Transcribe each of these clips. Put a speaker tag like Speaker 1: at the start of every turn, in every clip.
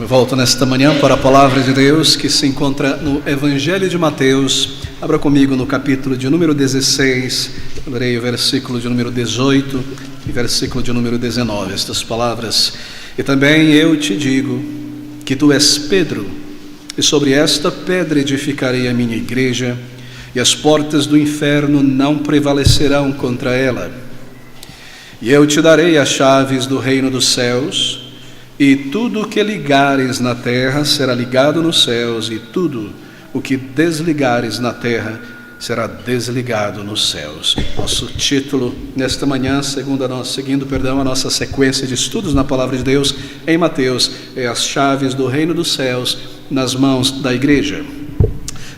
Speaker 1: Eu volto nesta manhã para a palavra de Deus que se encontra no Evangelho de Mateus. Abra comigo no capítulo de número 16, eu lerei o versículo de número 18 e versículo de número 19, estas palavras. E também eu te digo que tu és Pedro, e sobre esta pedra edificarei a minha igreja, e as portas do inferno não prevalecerão contra ela. E eu te darei as chaves do reino dos céus, e tudo o que ligares na terra será ligado nos céus, e tudo o que desligares na terra será desligado nos céus. Nosso título nesta manhã, seguindo a nossa sequência de estudos na palavra de Deus em Mateus, é as chaves do reino dos céus nas mãos da igreja.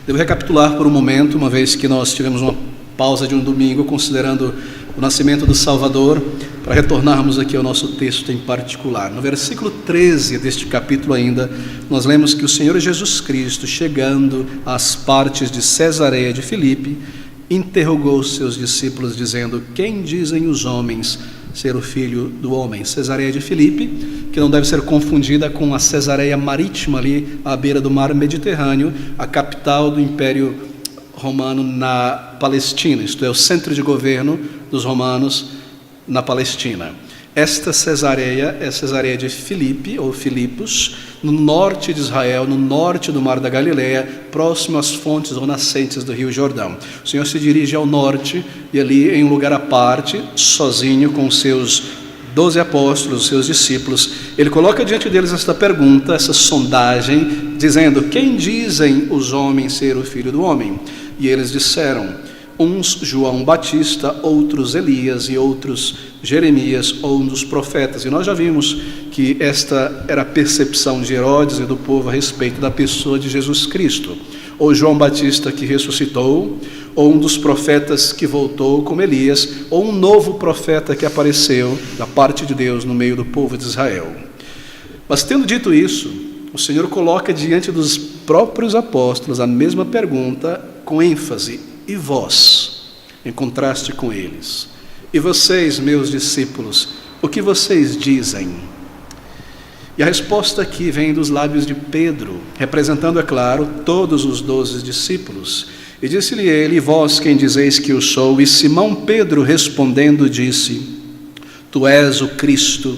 Speaker 1: Devo recapitular por um momento, uma vez que nós tivemos uma pausa de um domingo, considerando o nascimento do Salvador, para retornarmos aqui ao nosso texto em particular. No versículo 13 deste capítulo ainda, nós lemos que o Senhor Jesus Cristo, chegando às partes de Cesareia de Filipe, interrogou os seus discípulos, dizendo: quem dizem os homens ser o Filho do Homem? Cesareia de Filipe, que não deve ser confundida com a Cesareia Marítima ali à beira do mar Mediterrâneo, a capital do Império Romano na Palestina, isto é, o centro de governo dos romanos na Palestina. Esta Cesareia é a Cesareia de Filipe, ou Filipos, no norte de Israel, no norte do Mar da Galileia, próximo às fontes ou nascentes do Rio Jordão. O Senhor se dirige ao norte e ali em um lugar à parte, sozinho com os seus 12 apóstolos, os seus discípulos, ele coloca diante deles esta pergunta, essa sondagem, dizendo: quem dizem os homens ser o Filho do Homem? E eles disseram: uns João Batista, outros Elias e outros Jeremias ou um dos profetas. E nós já vimos que esta era a percepção de Herodes e do povo a respeito da pessoa de Jesus Cristo. Ou João Batista que ressuscitou, ou um dos profetas que voltou como Elias, ou um novo profeta que apareceu da parte de Deus no meio do povo de Israel. Mas tendo dito isso, o Senhor coloca diante dos próprios apóstolos a mesma pergunta com ênfase: e vós? Em contraste com eles. E vocês, meus discípulos, o que vocês dizem? E a resposta aqui vem dos lábios de Pedro, representando, é claro, todos os 12 discípulos. E disse-lhe ele: e vós quem dizeis que eu sou? E Simão Pedro respondendo disse: tu és o Cristo,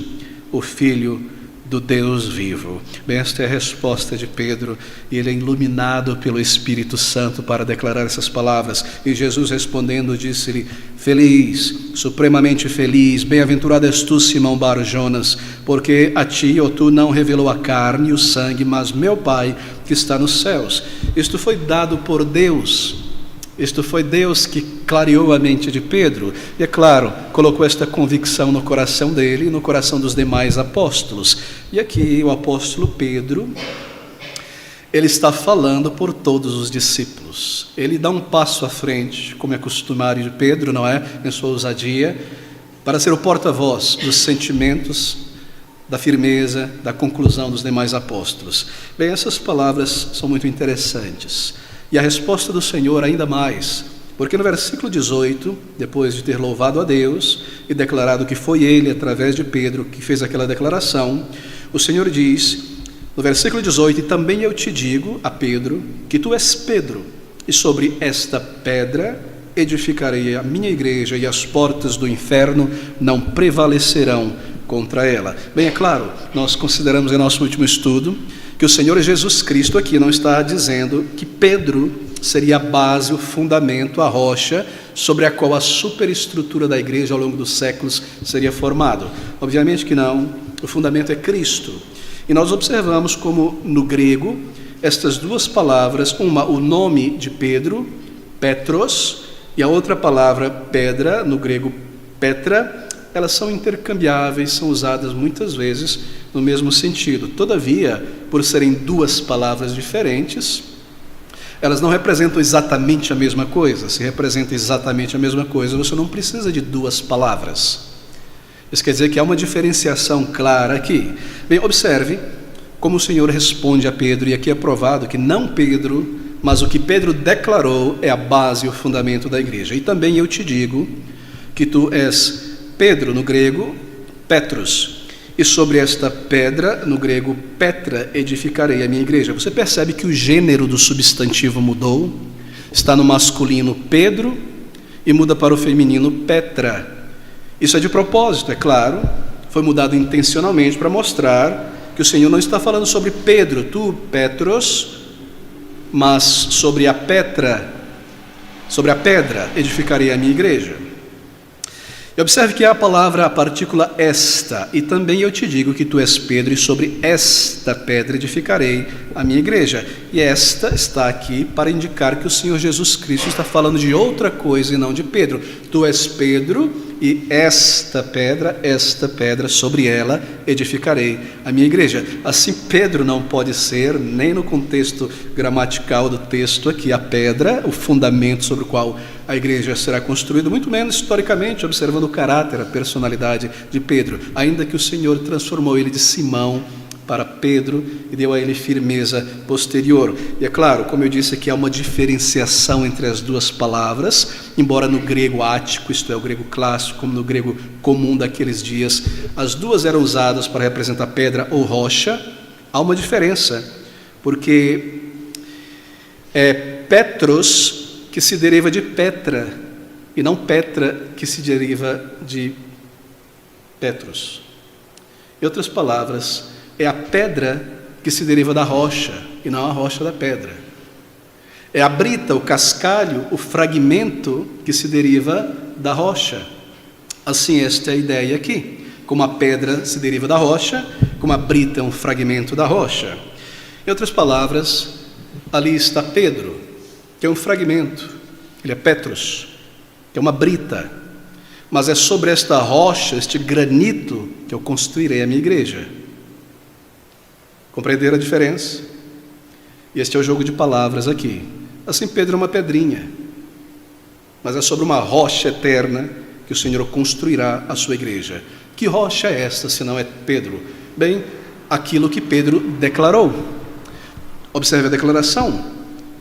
Speaker 1: o Filho do Deus vivo. Bem, esta é a resposta de Pedro, e ele é iluminado pelo Espírito Santo para declarar essas palavras. E Jesus respondendo disse-lhe: feliz, supremamente feliz, bem-aventurado és tu, Simão Bar-Jonas, porque a ti ou tu não revelou a carne e o sangue, mas meu Pai que está nos céus. Isto foi dado por Deus. Isto foi Deus que clareou a mente de Pedro e, é claro, colocou esta convicção no coração dele e no coração dos demais apóstolos. E aqui o apóstolo Pedro, ele está falando por todos os discípulos. Ele dá um passo à frente, como é costumário de Pedro, não é? Em sua ousadia, para ser o porta-voz dos sentimentos, da firmeza, da conclusão dos demais apóstolos. Bem, essas palavras são muito interessantes. E a resposta do Senhor ainda mais, porque no versículo 18, depois de ter louvado a Deus e declarado que foi Ele, através de Pedro, que fez aquela declaração, o Senhor diz, no versículo 18, e também eu te digo, a Pedro, que tu és Pedro, e sobre esta pedra edificarei a minha igreja, e as portas do inferno não prevalecerão contra ela. Bem, é claro, nós consideramos em nosso último estudo que o Senhor Jesus Cristo aqui não está dizendo que Pedro seria a base, o fundamento, a rocha sobre a qual a superestrutura da igreja ao longo dos séculos seria formado. Obviamente que não, o fundamento é Cristo. E nós observamos como no grego estas duas palavras, uma o nome de Pedro, Petros, e a outra palavra pedra, no grego Petra, elas são intercambiáveis, são usadas muitas vezes no mesmo sentido. Todavia, por serem duas palavras diferentes, elas não representam exatamente a mesma coisa. Se representa exatamente a mesma coisa, você não precisa de duas palavras. Isso quer dizer que há uma diferenciação clara aqui. Bem, observe como o Senhor responde a Pedro, e aqui é provado que não Pedro, mas o que Pedro declarou é a base e o fundamento da igreja. E também eu te digo que tu és Pedro, no grego, Petros, E sobre esta pedra, no grego Petra, edificarei a minha igreja. Você percebe que o gênero do substantivo mudou? Está no masculino Pedro e muda para o feminino Petra. Isso é de propósito, é claro. Foi mudado intencionalmente para mostrar que o Senhor não está falando sobre Pedro, tu, Petros, mas sobre a Petra, sobre a pedra edificarei a minha igreja. E observe que há a palavra, a partícula esta, e também eu te digo que tu és Pedro, e sobre esta pedra edificarei a minha igreja. E esta está aqui para indicar que o Senhor Jesus Cristo está falando de outra coisa e não de Pedro. Tu és Pedro, e esta pedra, sobre ela edificarei a minha igreja. Assim, Pedro não pode ser, nem no contexto gramatical do texto aqui, a pedra, o fundamento sobre o qual a igreja será construída, muito menos historicamente, observando o caráter, a personalidade de Pedro, ainda que o Senhor transformou ele de Simão para Pedro e deu a ele firmeza posterior. E é claro, como eu disse aqui, há uma diferenciação entre as duas palavras, embora no grego ático, isto é, o grego clássico, como no grego comum daqueles dias, as duas eram usadas para representar pedra ou rocha. Há uma diferença, porque é Petros que se deriva de Petra, e não Petra que se deriva de Petros. Em outras palavras, é a pedra que se deriva da rocha, e não a rocha da pedra. É a brita, o cascalho, o fragmento que se deriva da rocha. Assim, esta é a ideia aqui. Como a pedra se deriva da rocha, como a brita é um fragmento da rocha. Em outras palavras, ali está Pedro, que é um fragmento, ele é Petros, que é uma brita, mas é sobre esta rocha, este granito, que eu construirei a minha igreja. Compreenderam a diferença? E este é o jogo de palavras aqui. Assim, Pedro é uma pedrinha, mas é sobre uma rocha eterna que o Senhor construirá a sua igreja. Que rocha é esta, se não é Pedro? Bem, aquilo que Pedro declarou. Observe a declaração.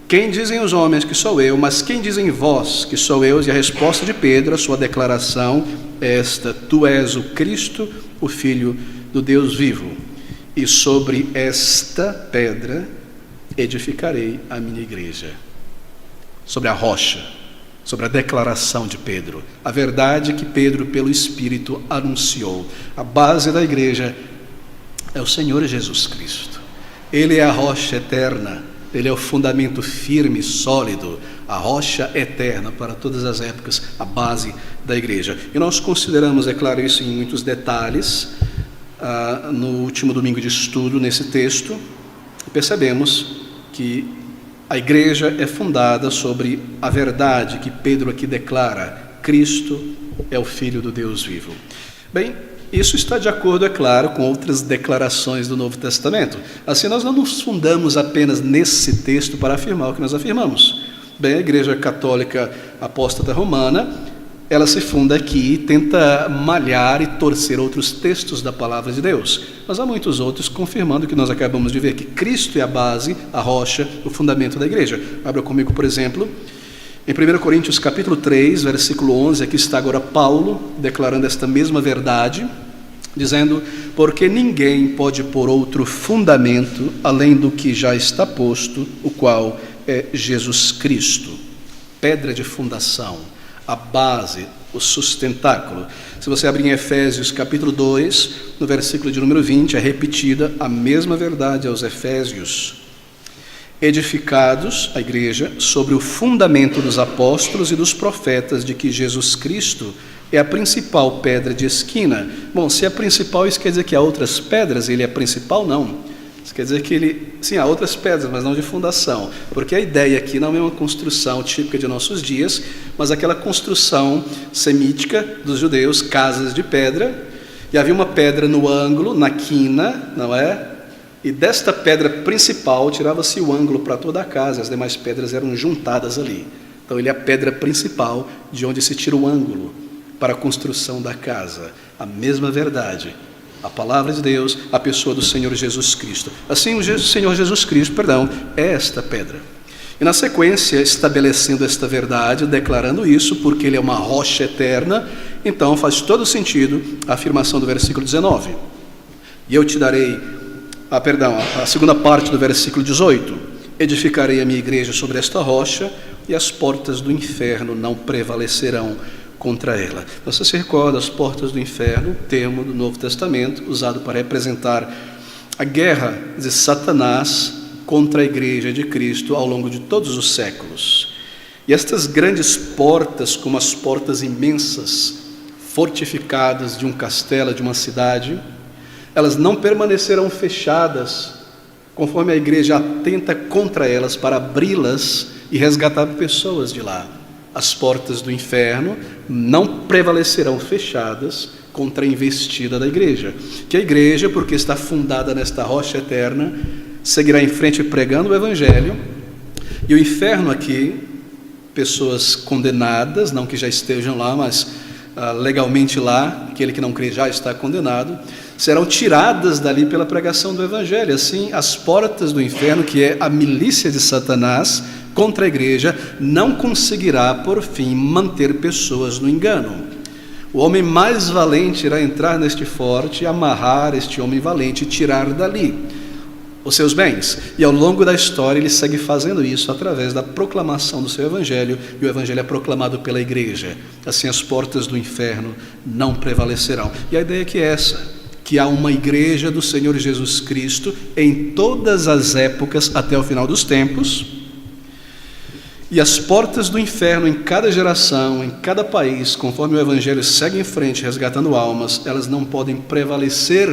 Speaker 1: Quem dizem os homens que sou eu, mas quem dizem vós que sou eu? E a resposta de Pedro, a sua declaração é esta: tu és o Cristo, o Filho do Deus vivo. E sobre esta pedra edificarei a minha igreja. Sobre a rocha, sobre a declaração de Pedro, a verdade que Pedro, pelo Espírito, anunciou. A base da igreja é o Senhor Jesus Cristo. Ele é a rocha eterna, ele é o fundamento firme, sólido, a rocha eterna para todas as épocas, a base da igreja. E nós consideramos, é claro, isso em muitos detalhes, no último domingo de estudo nesse texto, percebemos que a igreja é fundada sobre a verdade que Pedro aqui declara: Cristo é o Filho do Deus vivo. Bem, isso está de acordo, é claro, com outras declarações do Novo Testamento. Assim, nós não nos fundamos apenas nesse texto para afirmar o que nós afirmamos. Bem, a Igreja Católica Apóstata Romana, ela se funda aqui e tenta malhar e torcer outros textos da Palavra de Deus. Mas há muitos outros confirmando o que nós acabamos de ver, que Cristo é a base, a rocha, o fundamento da igreja. Abra comigo, por exemplo, em 1 Coríntios capítulo 3, versículo 11, aqui está agora Paulo declarando esta mesma verdade, dizendo: porque ninguém pode pôr outro fundamento além do que já está posto, o qual é Jesus Cristo. Pedra de fundação, a base, o sustentáculo. Se você abrir em Efésios capítulo 2, no versículo de número 20, é repetida a mesma verdade aos Efésios. Edificados, a igreja, sobre o fundamento dos apóstolos e dos profetas, de que Jesus Cristo é a principal pedra de esquina. Bom, se é principal, isso quer dizer que há outras pedras, ele é principal? Não. Isso quer dizer que ele, sim, há outras pedras, mas não de fundação, porque a ideia aqui não é uma construção típica de nossos dias, mas aquela construção semítica dos judeus, casas de pedra, e havia uma pedra no ângulo, na quina, não é? E desta pedra principal tirava-se o ângulo para toda a casa, as demais pedras eram juntadas ali. Então ele é a pedra principal de onde se tira o ângulo para a construção da casa. A mesma verdade, a palavra de Deus, a pessoa do Senhor Jesus Cristo. Assim, o Senhor Jesus Cristo, é esta pedra. E na sequência, estabelecendo esta verdade, declarando isso, porque ele é uma rocha eterna, então faz todo sentido a afirmação do versículo 19. E eu te darei, a segunda parte do versículo 18, edificarei a minha igreja sobre esta rocha, e as portas do inferno não prevalecerão contra ela. Você se recorda, as portas do inferno, termo do Novo Testamento, usado para representar a guerra de Satanás contra a igreja de Cristo ao longo de todos os séculos. E estas grandes portas, como as portas imensas, fortificadas de um castelo, de uma cidade, elas não permanecerão fechadas, conforme a igreja atenta contra elas para abri-las e resgatar pessoas de lá. As portas do inferno não prevalecerão fechadas contra a investida da igreja. Que a igreja, porque está fundada nesta rocha eterna, seguirá em frente pregando o evangelho, e o inferno aqui, pessoas condenadas, não que já estejam lá, mas legalmente lá, aquele que não crê já está condenado, serão tiradas dali pela pregação do evangelho. Assim, as portas do inferno, que é a milícia de Satanás contra a igreja, não conseguirá, por fim, manter pessoas no engano. O homem mais valente irá entrar neste forte, amarrar este homem valente e tirar dali os seus bens. E ao longo da história ele segue fazendo isso através da proclamação do seu evangelho, e o evangelho é proclamado pela igreja. Assim as portas do inferno não prevalecerão. E a ideia é essa, que há uma igreja do Senhor Jesus Cristo em todas as épocas até o final dos tempos, e as portas do inferno em cada geração, em cada país, conforme o evangelho segue em frente resgatando almas, elas não podem prevalecer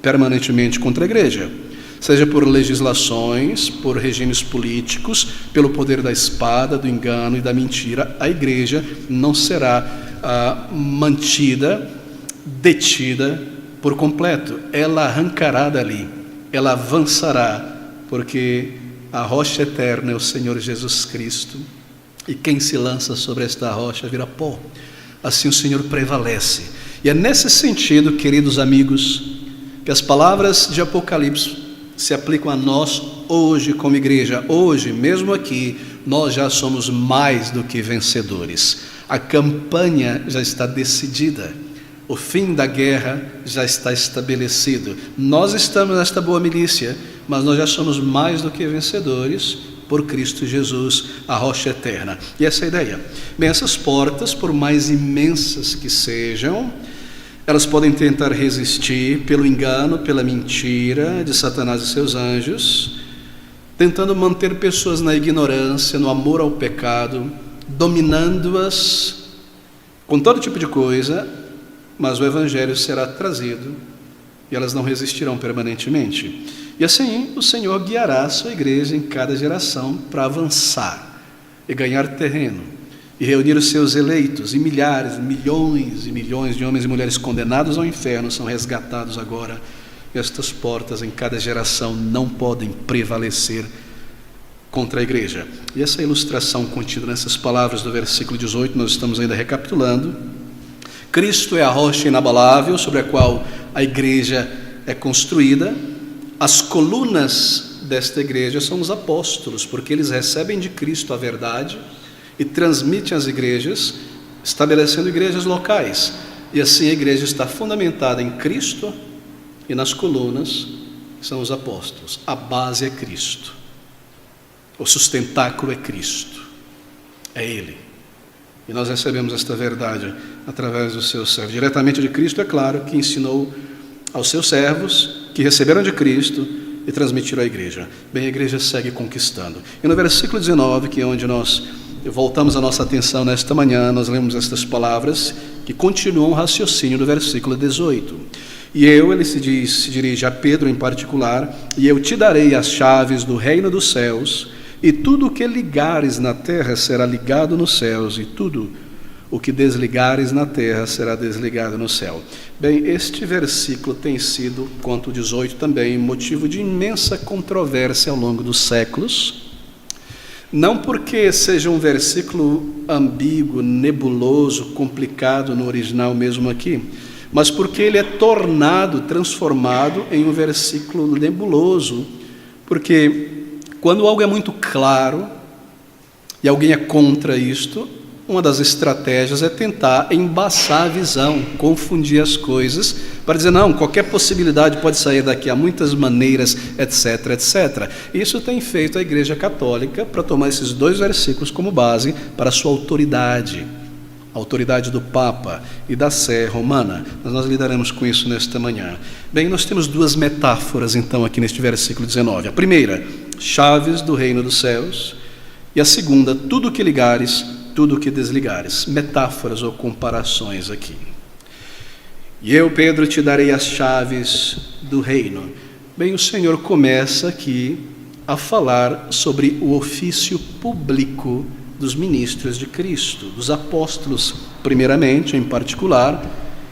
Speaker 1: permanentemente contra a igreja, seja por legislações, por regimes políticos, pelo poder da espada, do engano e da mentira. A igreja não será mantida, detida por completo. Ela arrancará dali, ela avançará, porque a rocha eterna é o Senhor Jesus Cristo, e quem se lança sobre esta rocha vira pó. Assim o Senhor prevalece. E é nesse sentido, queridos amigos, que as palavras de Apocalipse se aplicam a nós hoje como igreja. Hoje, mesmo aqui, nós já somos mais do que vencedores. A campanha já está decidida. O fim da guerra já está estabelecido. Nós estamos nesta boa milícia, mas nós já somos mais do que vencedores por Cristo Jesus, a rocha eterna. E essa é a ideia. Bem, essas portas, por mais imensas que sejam, elas podem tentar resistir pelo engano, pela mentira de Satanás e seus anjos, tentando manter pessoas na ignorância, no amor ao pecado, dominando-as com todo tipo de coisa, mas o evangelho será trazido e elas não resistirão permanentemente. E assim o Senhor guiará a sua igreja em cada geração para avançar e ganhar terreno e reunir os seus eleitos, e milhares, milhões e milhões de homens e mulheres condenados ao inferno são resgatados agora. E estas portas em cada geração não podem prevalecer contra a igreja. E essa ilustração contida nessas palavras do versículo 18, nós estamos ainda recapitulando. Cristo é a rocha inabalável sobre a qual a igreja é construída. As colunas desta igreja são os apóstolos, porque eles recebem de Cristo a verdade e transmitem às igrejas, estabelecendo igrejas locais. E assim a igreja está fundamentada em Cristo, e nas colunas são os apóstolos. A base é Cristo. O sustentáculo é Cristo. É Ele. E nós recebemos esta verdade através dos seus servos. Diretamente de Cristo, é claro, que ensinou aos seus servos, que receberam de Cristo e transmitiram à igreja. Bem, a igreja segue conquistando. E no versículo 19, que é onde nós voltamos a nossa atenção nesta manhã, nós lemos estas palavras que continuam o raciocínio do versículo 18. E ele se dirige a Pedro em particular, e eu te darei as chaves do reino dos céus, e tudo o que ligares na terra será ligado nos céus, e tudo o que desligares na terra será desligado no céu. Bem, este versículo tem sido, quanto o 18 também, motivo de imensa controvérsia ao longo dos séculos. Não porque seja um versículo ambíguo, nebuloso, complicado no original mesmo aqui, mas porque ele é transformado em um versículo nebuloso, porque quando algo é muito claro e alguém é contra isto, uma das estratégias é tentar embaçar a visão, confundir as coisas, para dizer, não, qualquer possibilidade pode sair daqui, há muitas maneiras, etc, etc. Isso tem feito a Igreja Católica para tomar esses 2 versículos como base para a sua autoridade, a autoridade do Papa e da Sé romana. Mas nós lidaremos com isso nesta manhã. Bem, nós temos 2 metáforas, então, aqui neste versículo 19. A primeira, chaves do reino dos céus, e a segunda, tudo o que ligares, tudo o que desligares. Metáforas ou comparações aqui. E eu, Pedro, te darei as chaves do reino. Bem, o Senhor começa aqui a falar sobre o ofício público dos ministros de Cristo, dos apóstolos, primeiramente, em particular,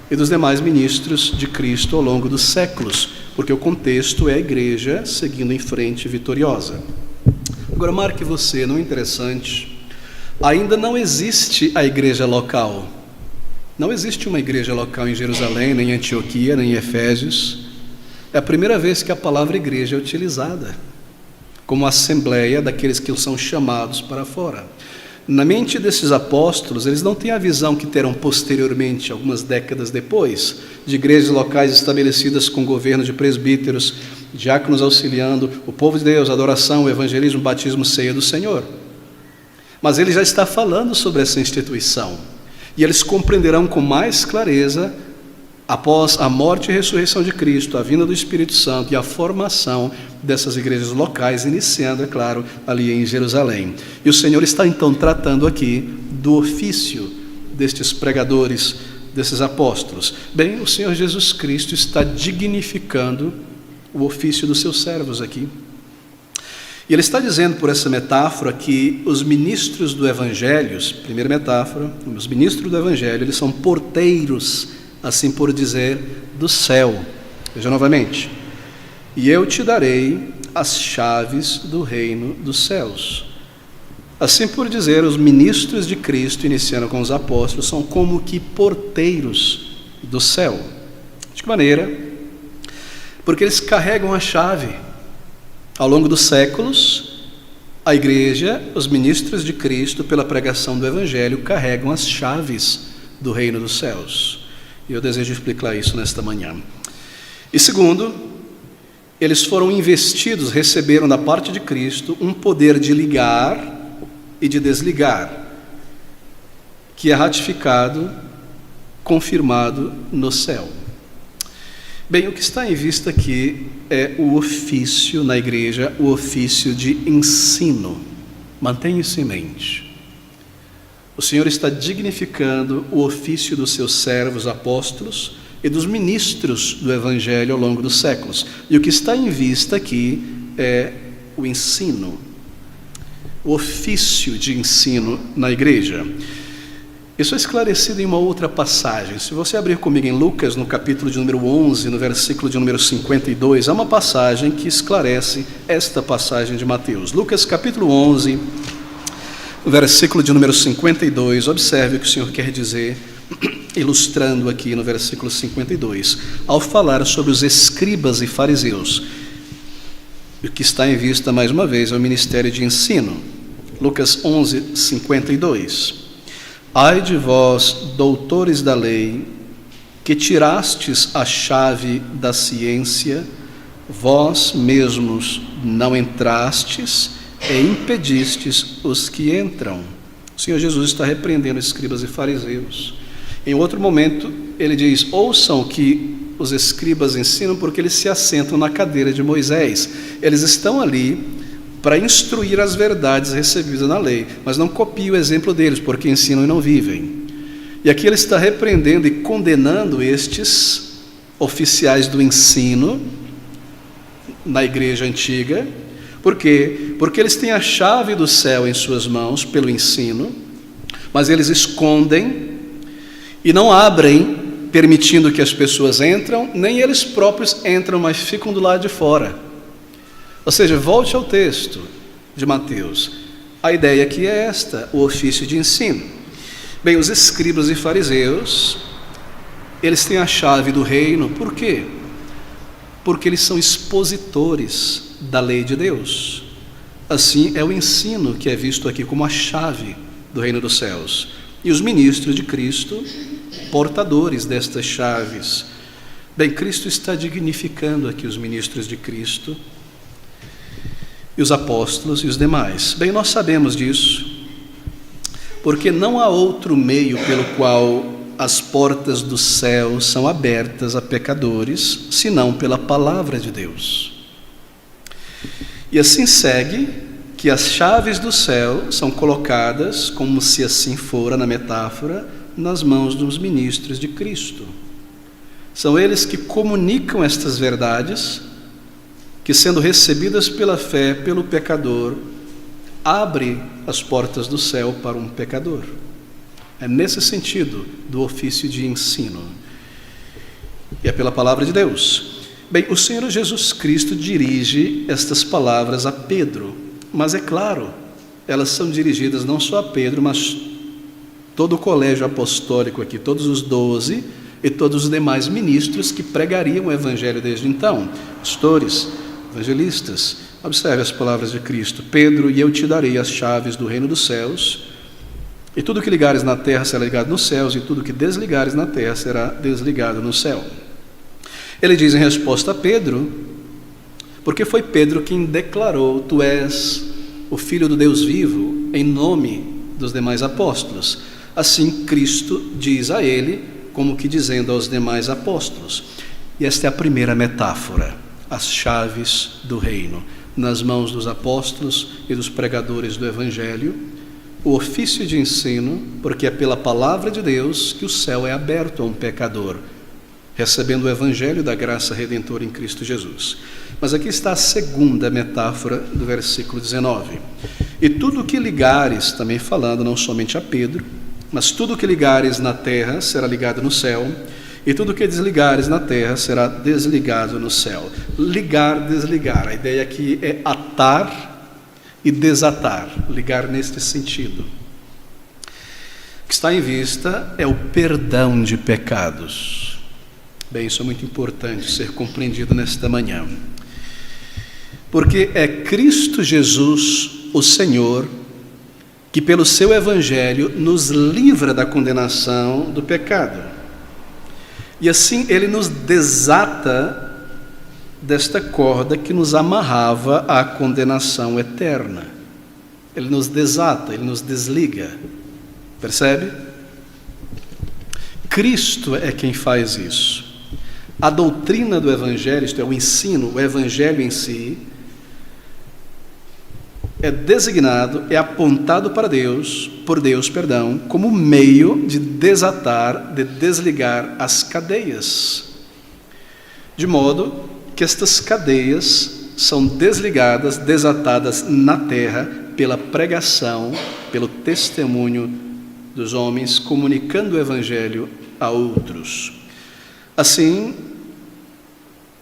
Speaker 1: e dos demais ministros de Cristo ao longo dos séculos, porque o contexto é a igreja seguindo em frente vitoriosa. Agora, marque você, não é interessante? Ainda não existe a igreja local. Não existe uma igreja local em Jerusalém, nem em Antioquia, nem em Efésios. É a primeira vez que a palavra igreja é utilizada como assembleia daqueles que são chamados para fora. Na mente desses apóstolos, eles não têm a visão que terão posteriormente, algumas décadas depois, de igrejas locais estabelecidas com governo de presbíteros, diáconos auxiliando o povo de Deus, adoração, evangelismo, batismo, ceia do Senhor. Mas ele já está falando sobre essa instituição, e eles compreenderão com mais clareza, após a morte e ressurreição de Cristo, a vinda do Espírito Santo e a formação dessas igrejas locais, iniciando, é claro, ali em Jerusalém. E o Senhor está então tratando aqui do ofício destes pregadores, desses apóstolos. Bem, o Senhor Jesus Cristo está dignificando o ofício dos seus servos aqui. E ele está dizendo por essa metáfora que os ministros do Evangelho, primeira metáfora, os ministros do Evangelho, eles são porteiros, assim por dizer, do céu. Veja novamente. E eu te darei as chaves do reino dos céus. Assim por dizer, os ministros de Cristo, iniciando com os apóstolos, são como que porteiros do céu. De que maneira? Porque eles carregam a chave. Ao longo dos séculos, a igreja, os ministros de Cristo, pela pregação do Evangelho, carregam as chaves do reino dos céus. E eu desejo explicar isso nesta manhã. E segundo, eles foram investidos, receberam da parte de Cristo um poder de ligar e de desligar, que é ratificado, confirmado no céu. Bem, o que está em vista aqui é o ofício na igreja, o ofício de ensino. Mantenha isso em mente. O Senhor está dignificando o ofício dos seus servos apóstolos e dos ministros do Evangelho ao longo dos séculos. E o que está em vista aqui é o ensino, o ofício de ensino na igreja. Isso é esclarecido em uma outra passagem. Se você abrir comigo em Lucas, no capítulo de número 11, no versículo de número 52, há uma passagem que esclarece esta passagem de Mateus. Lucas, capítulo 11, versículo de número 52, observe o que o Senhor quer dizer, ilustrando aqui no versículo 52, ao falar sobre os escribas e fariseus. O que está em vista, mais uma vez, é o ministério de ensino. Lucas 11, 52. Ai de vós, doutores da lei, que tirastes a chave da ciência, vós mesmos não entrastes e impedistes os que entram. O Senhor Jesus está repreendendo escribas e fariseus. Em outro momento, ele diz, ouçam o que os escribas ensinam, porque eles se assentam na cadeira de Moisés. Eles estão ali para instruir as verdades recebidas na lei, mas não copiem o exemplo deles, porque ensinam e não vivem. E aqui ele está repreendendo e condenando estes oficiais do ensino na igreja antiga. Por quê? Porque eles têm a chave do céu em suas mãos pelo ensino, mas eles escondem e não abrem, permitindo que as pessoas entram, nem eles próprios entram, mas ficam do lado de fora. Ou seja, volte ao texto de Mateus. A ideia aqui é esta, o ofício de ensino. Bem, os escribas e fariseus, eles têm a chave do reino, por quê? Porque eles são expositores da lei de Deus. Assim é o ensino que é visto aqui como a chave do reino dos céus. E os ministros de Cristo, portadores destas chaves. Bem, Cristo está dignificando aqui os ministros de Cristo, e os apóstolos e os demais. Bem, nós sabemos disso, porque não há outro meio pelo qual as portas do céu são abertas a pecadores, senão pela palavra de Deus. E assim segue que as chaves do céu são colocadas, como se assim fora na metáfora, nas mãos dos ministros de Cristo. São eles que comunicam estas verdades, que sendo recebidas pela fé, pelo pecador, abre as portas do céu para um pecador. É nesse sentido do ofício de ensino. E é pela palavra de Deus. Bem, o Senhor Jesus Cristo dirige estas palavras a Pedro, mas é claro, elas são dirigidas não só a Pedro, mas todo o colégio apostólico aqui, todos os 12 e todos os demais ministros que pregariam o Evangelho desde então, pastores, evangelistas. Observe as palavras de Cristo: Pedro, e eu te darei as chaves do reino dos céus, e tudo que ligares na terra será ligado nos céus, e tudo que desligares na terra será desligado no céu. Ele diz em resposta a Pedro, porque foi Pedro quem declarou: tu és o Filho do Deus vivo, em nome dos demais apóstolos. Assim Cristo diz a ele, como que dizendo aos demais apóstolos. E esta é a primeira metáfora: as chaves do reino, nas mãos dos apóstolos e dos pregadores do Evangelho, o ofício de ensino, porque é pela palavra de Deus que o céu é aberto a um pecador, recebendo o Evangelho da graça redentora em Cristo Jesus. Mas aqui está a segunda metáfora do versículo 19. E tudo que ligares, também falando não somente a Pedro, mas tudo que ligares na terra será ligado no céu, e tudo que desligares na terra será desligado no céu. Ligar, desligar. A ideia aqui é atar e desatar. Ligar neste sentido. O que está em vista é o perdão de pecados. Bem, isso é muito importante ser compreendido nesta manhã. Porque é Cristo Jesus, o Senhor, que pelo seu Evangelho nos livra da condenação do pecado. E assim ele nos desata desta corda que nos amarrava à condenação eterna. Ele nos desata, ele nos desliga. Percebe? Cristo é quem faz isso. A doutrina do Evangelho, isto é, o ensino, o Evangelho em si, é designado, é apontado para Deus, por Deus, como meio de desatar, de desligar as cadeias. De modo que estas cadeias são desligadas, desatadas na terra pela pregação, pelo testemunho dos homens, comunicando o Evangelho a outros. Assim,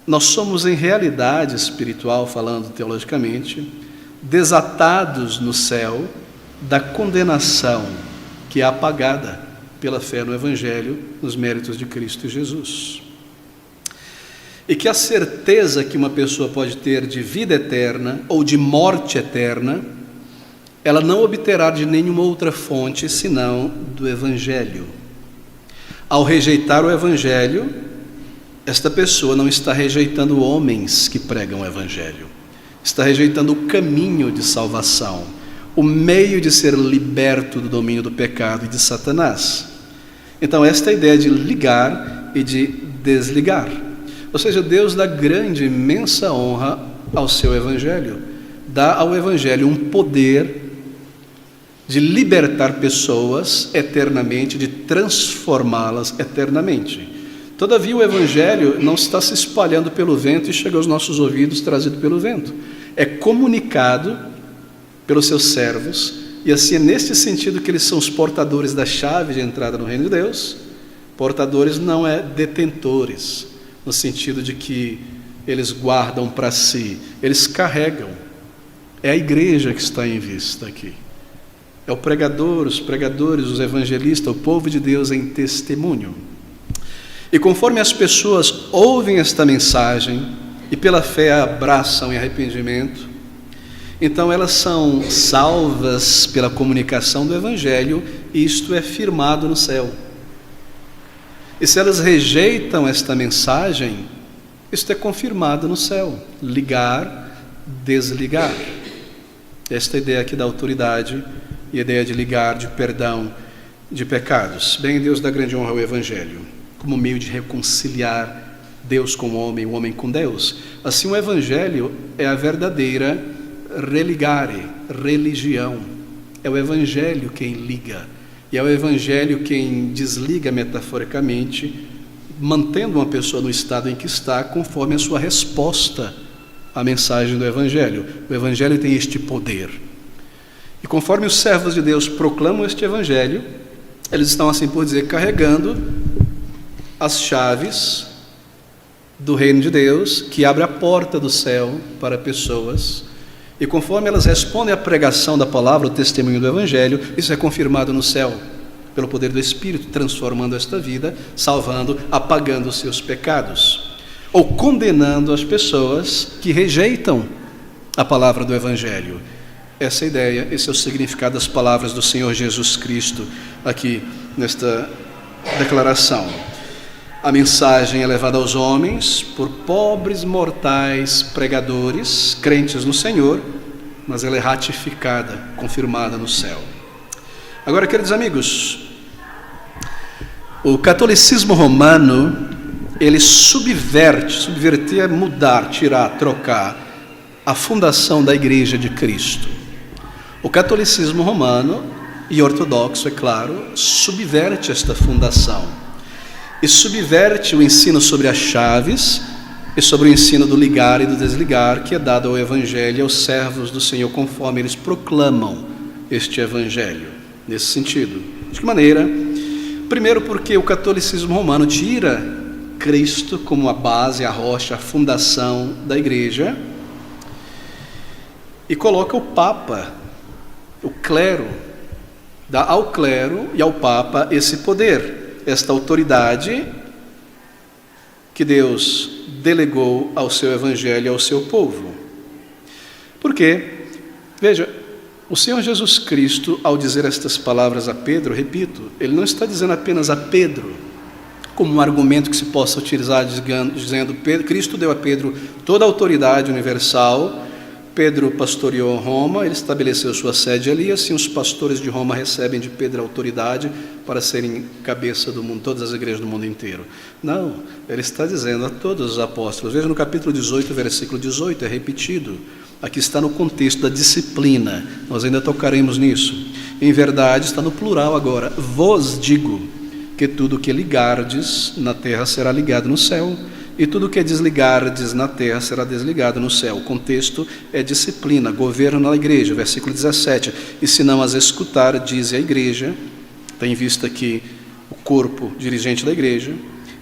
Speaker 1: nós somos em realidade espiritual, falando teologicamente, desatados no céu da condenação que é apagada pela fé no Evangelho, nos méritos de Cristo Jesus. E que a certeza que uma pessoa pode ter de vida eterna ou de morte eterna, ela não obterá de nenhuma outra fonte senão do Evangelho. Ao rejeitar o Evangelho, esta pessoa não está rejeitando homens que pregam o Evangelho. Está rejeitando o caminho de salvação, o meio de ser liberto do domínio do pecado e de Satanás. Então, esta é a ideia de ligar e de desligar. Ou seja, Deus dá grande, imensa honra ao seu Evangelho. Dá ao Evangelho um poder de libertar pessoas eternamente, de transformá-las eternamente. Todavia, o Evangelho não está se espalhando pelo vento e chega aos nossos ouvidos trazido pelo vento. É comunicado pelos seus servos, e assim é neste sentido que eles são os portadores da chave de entrada no reino de Deus. Portadores não é detentores, no sentido de que eles guardam para si, eles carregam. É a igreja que está em vista aqui. É o pregador, os pregadores, os evangelistas, o povo de Deus em testemunho. E conforme as pessoas ouvem esta mensagem e pela fé a abraçam em arrependimento, Então elas são salvas pela comunicação do Evangelho, e isto é firmado no céu. E se elas rejeitam esta mensagem, isto é confirmado no céu. Ligar, desligar. Esta ideia aqui da autoridade e a ideia de ligar, de perdão de pecados. Bem, Deus dá grande honra ao Evangelho, como meio de reconciliar Deus com o homem com Deus. Assim, o Evangelho é a verdadeira religare, religião. É o Evangelho quem liga, e é o Evangelho quem desliga metaforicamente, mantendo uma pessoa no estado em que está, conforme a sua resposta à mensagem do Evangelho. O Evangelho tem este poder. E conforme os servos de Deus proclamam este Evangelho, eles estão, assim por dizer, carregando as chaves do reino de Deus, que abre a porta do céu para pessoas. E conforme elas respondem à pregação da palavra, o testemunho do Evangelho, isso é confirmado no céu, pelo poder do Espírito, transformando esta vida, salvando, apagando os seus pecados, ou condenando as pessoas que rejeitam a palavra do Evangelho. Essa é a ideia, esse é o significado das palavras do Senhor Jesus Cristo aqui nesta declaração. A mensagem é levada aos homens por pobres mortais pregadores, crentes no Senhor, mas ela é ratificada, confirmada no céu. Agora, queridos amigos, o catolicismo romano, ele subverter é mudar, tirar, trocar a fundação da Igreja de Cristo. O catolicismo romano e ortodoxo, é claro, subverte esta fundação e subverte o ensino sobre as chaves e sobre o ensino do ligar e do desligar que é dado ao Evangelho e aos servos do Senhor, conforme eles proclamam este Evangelho. Nesse sentido, de que maneira? Primeiro, porque o catolicismo romano tira Cristo como a base, a rocha, a fundação da Igreja, e coloca o Papa, o clero, dá ao clero e ao Papa esse poder, esta autoridade que Deus delegou ao seu Evangelho e ao seu povo. Por quê? Veja, o Senhor Jesus Cristo, ao dizer estas palavras a Pedro, repito, ele não está dizendo apenas a Pedro, como um argumento que se possa utilizar dizendo, Cristo deu a Pedro toda a autoridade universal, Pedro pastoreou Roma, ele estabeleceu sua sede ali, assim os pastores de Roma recebem de Pedro a autoridade para serem cabeça do mundo, todas as igrejas do mundo inteiro. Não, ele está dizendo a todos os apóstolos. Veja no capítulo 18, versículo 18, é repetido. Aqui está no contexto da disciplina, nós ainda tocaremos nisso. Em verdade, está no plural agora. Vos digo que tudo que ligardes na terra será ligado no céu, e tudo que desligardes na terra será desligado no céu. O contexto é disciplina, governo na igreja, versículo 17. E se não as escutar, diz a igreja, tem visto aqui o corpo dirigente da igreja,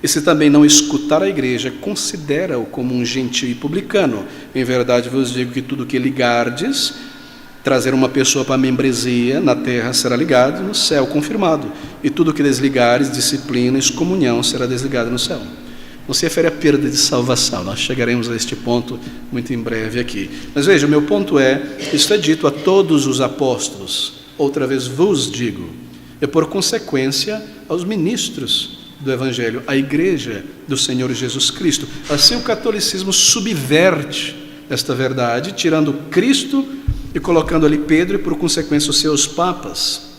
Speaker 1: e se também não escutar a igreja, considera-o como um gentio e publicano. Em verdade vos digo que tudo que ligardes, trazer uma pessoa para a membresia na terra será ligado, no céu confirmado. E tudo que desligares, disciplina, excomunhão, será desligado no céu. Não se refere à perda de salvação, nós chegaremos a este ponto muito em breve aqui. Mas veja, o meu ponto é, isto é dito a todos os apóstolos, outra vez vos digo, e por consequência aos ministros do Evangelho, a igreja do Senhor Jesus Cristo. Assim o catolicismo subverte esta verdade, tirando Cristo e colocando ali Pedro e por consequência os seus papas.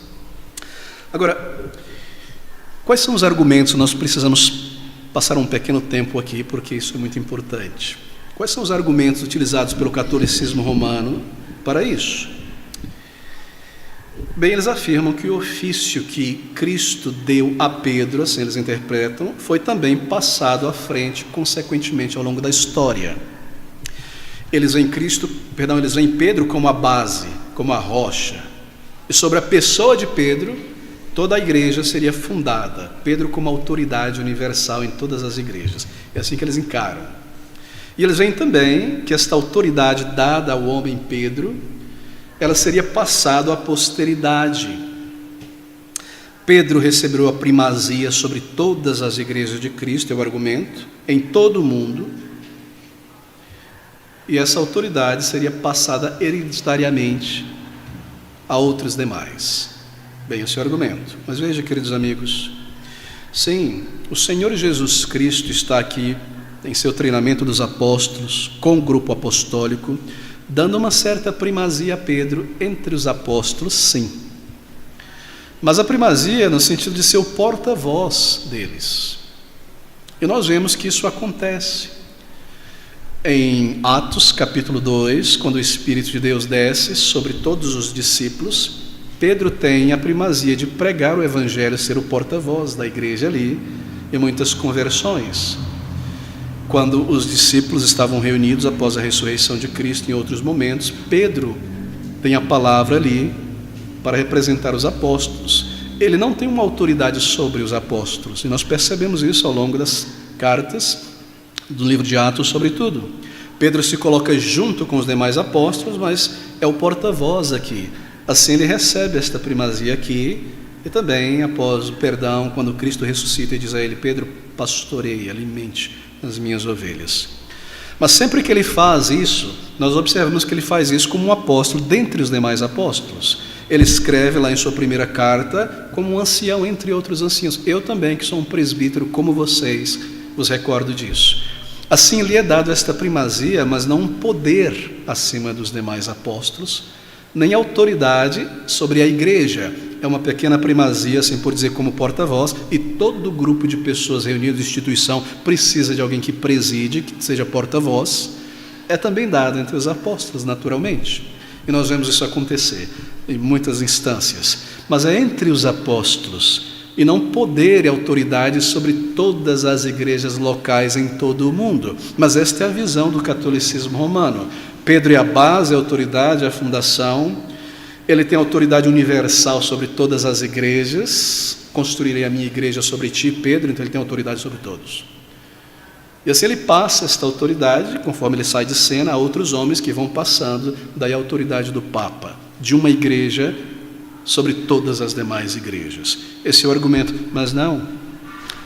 Speaker 1: Agora, quais são os argumentos? Nós precisamos passar um pequeno tempo aqui, porque isso é muito importante. Quais são os argumentos utilizados pelo catolicismo romano para isso? Bem, eles afirmam que o ofício que Cristo deu a Pedro, assim eles interpretam, foi também passado à frente, consequentemente, ao longo da história. Eles veem Pedro como a base, como a rocha. E sobre a pessoa de Pedro, toda a igreja seria fundada. Pedro como autoridade universal em todas as igrejas. É assim que eles encaram. E eles veem também que esta autoridade dada ao homem Pedro, ela seria passada à posteridade. Pedro recebeu a primazia sobre todas as igrejas de Cristo, é o argumento, em todo o mundo. e essa autoridade seria passada hereditariamente a outros demais. Bem, esse é o argumento. Mas veja, queridos amigos, sim, o Senhor Jesus Cristo está aqui em seu treinamento dos apóstolos, com o grupo apostólico, dando uma certa primazia a Pedro entre os apóstolos, sim. Mas a primazia no sentido de ser o porta-voz deles. E nós vemos que isso acontece. Em Atos capítulo 2, quando o Espírito de Deus desce sobre todos os discípulos, Pedro tem a primazia de pregar o Evangelho, ser o porta-voz da igreja ali, e muitas conversões. Quando os discípulos estavam reunidos após a ressurreição de Cristo, em outros momentos, Pedro tem a palavra ali para representar os apóstolos. Ele não tem uma autoridade sobre os apóstolos, e nós percebemos isso ao longo das cartas do livro de Atos, sobretudo. Pedro se coloca junto com os demais apóstolos, mas é o porta-voz aqui. Assim ele recebe esta primazia aqui, e também após o perdão, quando Cristo ressuscita e diz a ele: Pedro, pastoreie, alimente as minhas ovelhas. Mas sempre que ele faz isso, nós observamos que ele faz isso como um apóstolo dentre os demais apóstolos. Ele escreve lá em sua primeira carta como um ancião entre outros anciãos. Eu também, que sou um presbítero como vocês, vos recordo disso. Assim lhe é dado esta primazia, mas não um poder acima dos demais apóstolos, nem autoridade sobre a igreja. É uma pequena primazia, assim por dizer, como porta-voz, e todo grupo de pessoas reunidas em instituição precisa de alguém que preside, que seja porta-voz. É também dado entre os apóstolos, naturalmente. E nós vemos isso acontecer em muitas instâncias. Mas é entre os apóstolos, e não poder e autoridade sobre todas as igrejas locais em todo o mundo. Mas esta é a visão do catolicismo romano. Pedro é a base, a autoridade, a fundação. Ele tem autoridade universal sobre todas as igrejas. Construirei a minha igreja sobre ti, Pedro, então ele tem autoridade sobre todos. E assim ele passa esta autoridade, conforme ele sai de cena, a outros homens que vão passando, daí a autoridade do Papa, de uma igreja sobre todas as demais igrejas. Esse é o argumento, mas não.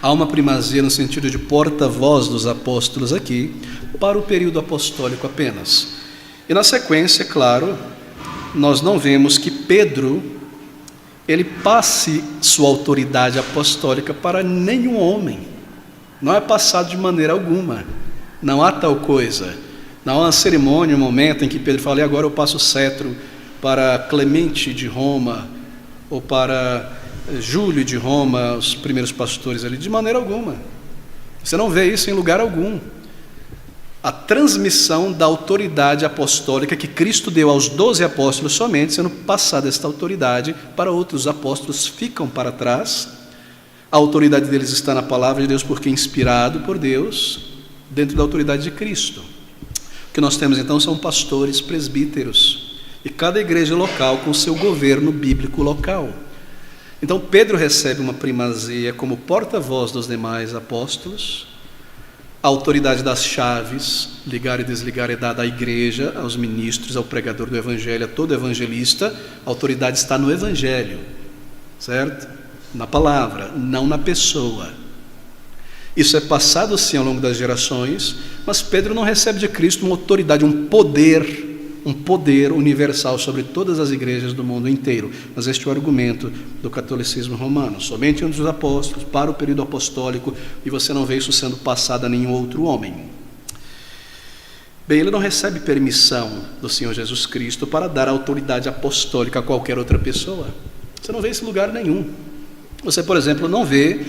Speaker 1: Há uma primazia no sentido de porta-voz dos apóstolos aqui, para o período apostólico apenas. E na sequência, claro, nós não vemos que Pedro, ele passe sua autoridade apostólica para nenhum homem. Não é passado de maneira alguma. Não há tal coisa. Não há uma cerimônia, um momento em que Pedro fala: e agora eu passo o cetro para Clemente de Roma, ou para Júlio de Roma, os primeiros pastores ali. De maneira alguma. Você não vê isso em lugar algum. A transmissão da autoridade apostólica que Cristo deu aos 12 apóstolos, somente sendo passada esta autoridade para outros apóstolos, ficam para trás. A autoridade deles está na palavra de Deus, porque é inspirado por Deus, dentro da autoridade de Cristo. O que nós temos então são pastores, presbíteros, e cada igreja local com seu governo bíblico local. Então Pedro recebe uma primazia como porta-voz dos demais apóstolos. A autoridade das chaves, ligar e desligar, é dada à igreja, aos ministros, ao pregador do evangelho, a todo evangelista. A autoridade está no evangelho, certo? Na palavra, não na pessoa. Isso é passado sim ao longo das gerações, mas Pedro não recebe de Cristo uma autoridade, um poder universal sobre todas as igrejas do mundo inteiro. Mas este é o argumento do catolicismo romano. Somente um dos apóstolos, para o período apostólico, e você não vê isso sendo passado a nenhum outro homem. Bem, ele não recebe permissão do Senhor Jesus Cristo para dar autoridade apostólica a qualquer outra pessoa. Você não vê isso em lugar nenhum. Você, por exemplo, não vê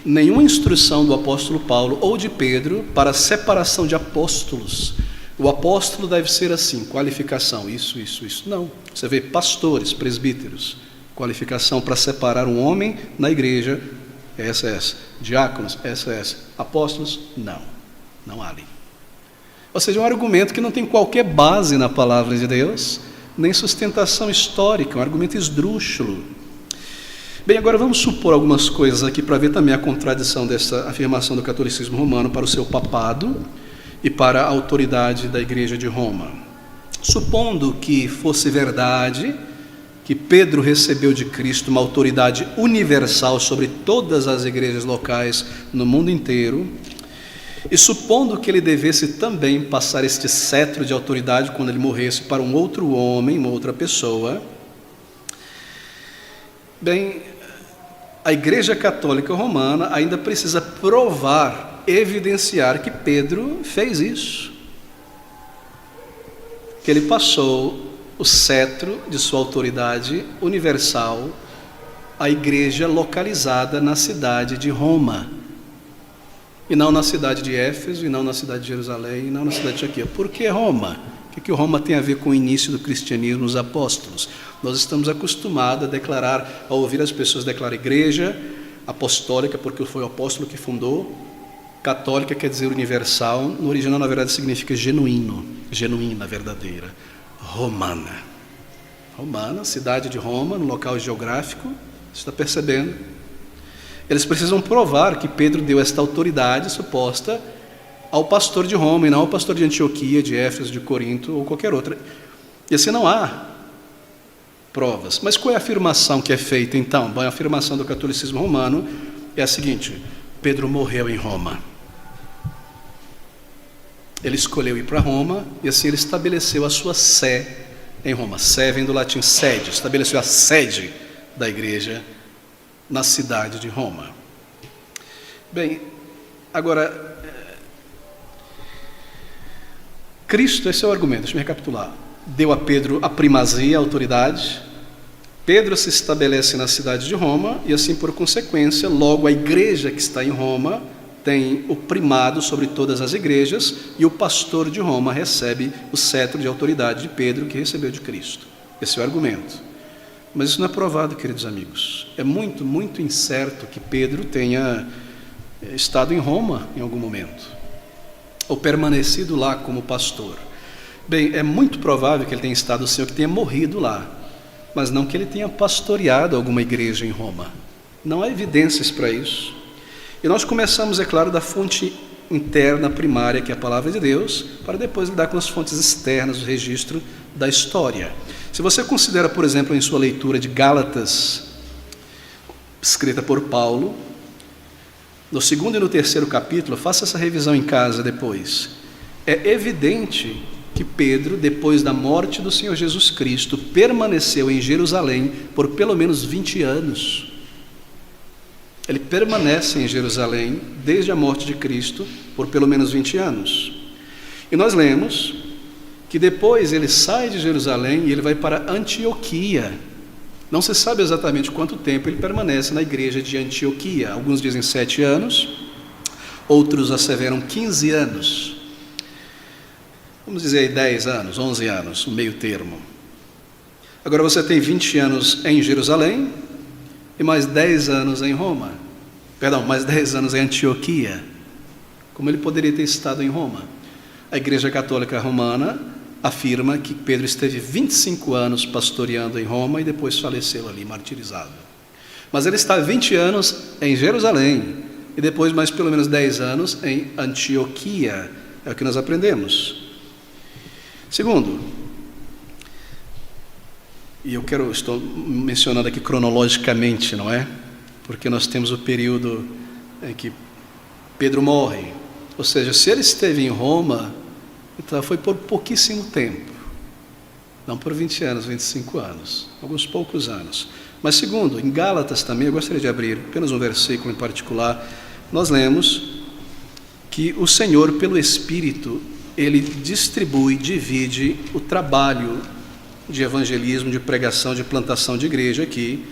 Speaker 1: nenhuma instrução do apóstolo Paulo ou de Pedro para a separação de apóstolos. O apóstolo deve ser assim, qualificação, isso. Não. Você vê pastores, presbíteros, qualificação para separar um homem na igreja, essa. Diáconos, essa. Apóstolos, não há ali. Ou seja, um argumento que não tem qualquer base na palavra de Deus, nem sustentação histórica, um argumento esdrúxulo. Bem, agora vamos supor algumas coisas aqui para ver também a contradição dessa afirmação do catolicismo romano para o seu papado e para a autoridade da igreja de Roma. Supondo que fosse verdade que Pedro recebeu de Cristo uma autoridade universal sobre todas as igrejas locais no mundo inteiro, E supondo que ele devesse também passar este cetro de autoridade quando ele morresse para um outro homem, uma outra pessoa, bem, a Igreja Católica Romana ainda precisa provar, evidenciar que Pedro fez isso, que ele passou o cetro de sua autoridade universal à igreja localizada na cidade de Roma, e não na cidade de Éfeso, e não na cidade de Jerusalém, e não na cidade de Antioquia. Por que Roma? O que Roma tem a ver com o início do cristianismo, os apóstolos? Nós estamos acostumados a declarar, a ouvir as pessoas declarar igreja apostólica, porque foi o apóstolo que fundou. Católica quer dizer universal, no original na verdade significa genuíno, genuína, verdadeira. Romana, cidade de Roma, no local geográfico, você está percebendo? Eles precisam provar que Pedro deu esta autoridade suposta ao pastor de Roma, e não ao pastor de Antioquia, de Éfeso, de Corinto ou qualquer outra. E assim não há provas. Mas qual é a afirmação que é feita então? Bom, a afirmação do catolicismo romano é a seguinte: Pedro morreu em Roma. Ele escolheu ir para Roma e assim ele estabeleceu a sua sé em Roma. Sé vem do latim sede, estabeleceu a sede da igreja na cidade de Roma. Bem, agora, Cristo, esse é o argumento, deixa eu recapitular, deu a Pedro a primazia, a autoridade. Pedro se estabelece na cidade de Roma e assim por consequência, logo a igreja que está em Roma tem o primado sobre todas as igrejas, e o pastor de Roma recebe o cetro de autoridade de Pedro, que recebeu de Cristo. Esse é o argumento. Mas isso não é provado, queridos amigos. É muito, muito incerto que Pedro tenha estado em Roma em algum momento, ou permanecido lá como pastor. Bem, é muito provável que ele tenha estado, o Senhor, que tenha morrido lá, mas não que ele tenha pastoreado alguma igreja em Roma. Não há evidências para isso. E nós começamos, é claro, da fonte interna, primária, que é a palavra de Deus, para depois lidar com as fontes externas, o registro da história. Se você considera, por exemplo, em sua leitura de Gálatas, escrita por Paulo, no 2º e no 3º capítulo, faça essa revisão em casa depois. É evidente que Pedro, depois da morte do Senhor Jesus Cristo, permaneceu em Jerusalém por pelo menos 20 anos. Ele permanece em Jerusalém desde a morte de Cristo por pelo menos 20 anos. E nós lemos que depois ele sai de Jerusalém e ele vai para Antioquia. Não se sabe exatamente quanto tempo ele permanece na igreja de Antioquia. Alguns dizem 7 anos, outros asseveram 15 anos. Vamos dizer aí 10 anos, 11 anos, um meio termo. Agora você tem 20 anos em Jerusalém e mais 10 anos em Roma. Perdão, mais 10 anos em Antioquia. Como ele poderia ter estado em Roma? A Igreja Católica Romana afirma que Pedro esteve 25 anos pastoreando em Roma e depois faleceu ali, martirizado. Mas ele está 20 anos em Jerusalém e depois mais pelo menos 10 anos em Antioquia. É o que nós aprendemos. Segundo, e estou mencionando aqui cronologicamente, não é? Porque nós temos o período em que Pedro morre. Ou seja, se ele esteve em Roma, então foi por pouquíssimo tempo, não por 20 anos, 25 anos, alguns poucos anos. Mas segundo, em Gálatas também, eu gostaria de abrir apenas um versículo em particular, nós lemos que o Senhor, pelo Espírito, Ele distribui, divide o trabalho de evangelismo, de pregação, de plantação de igreja aqui,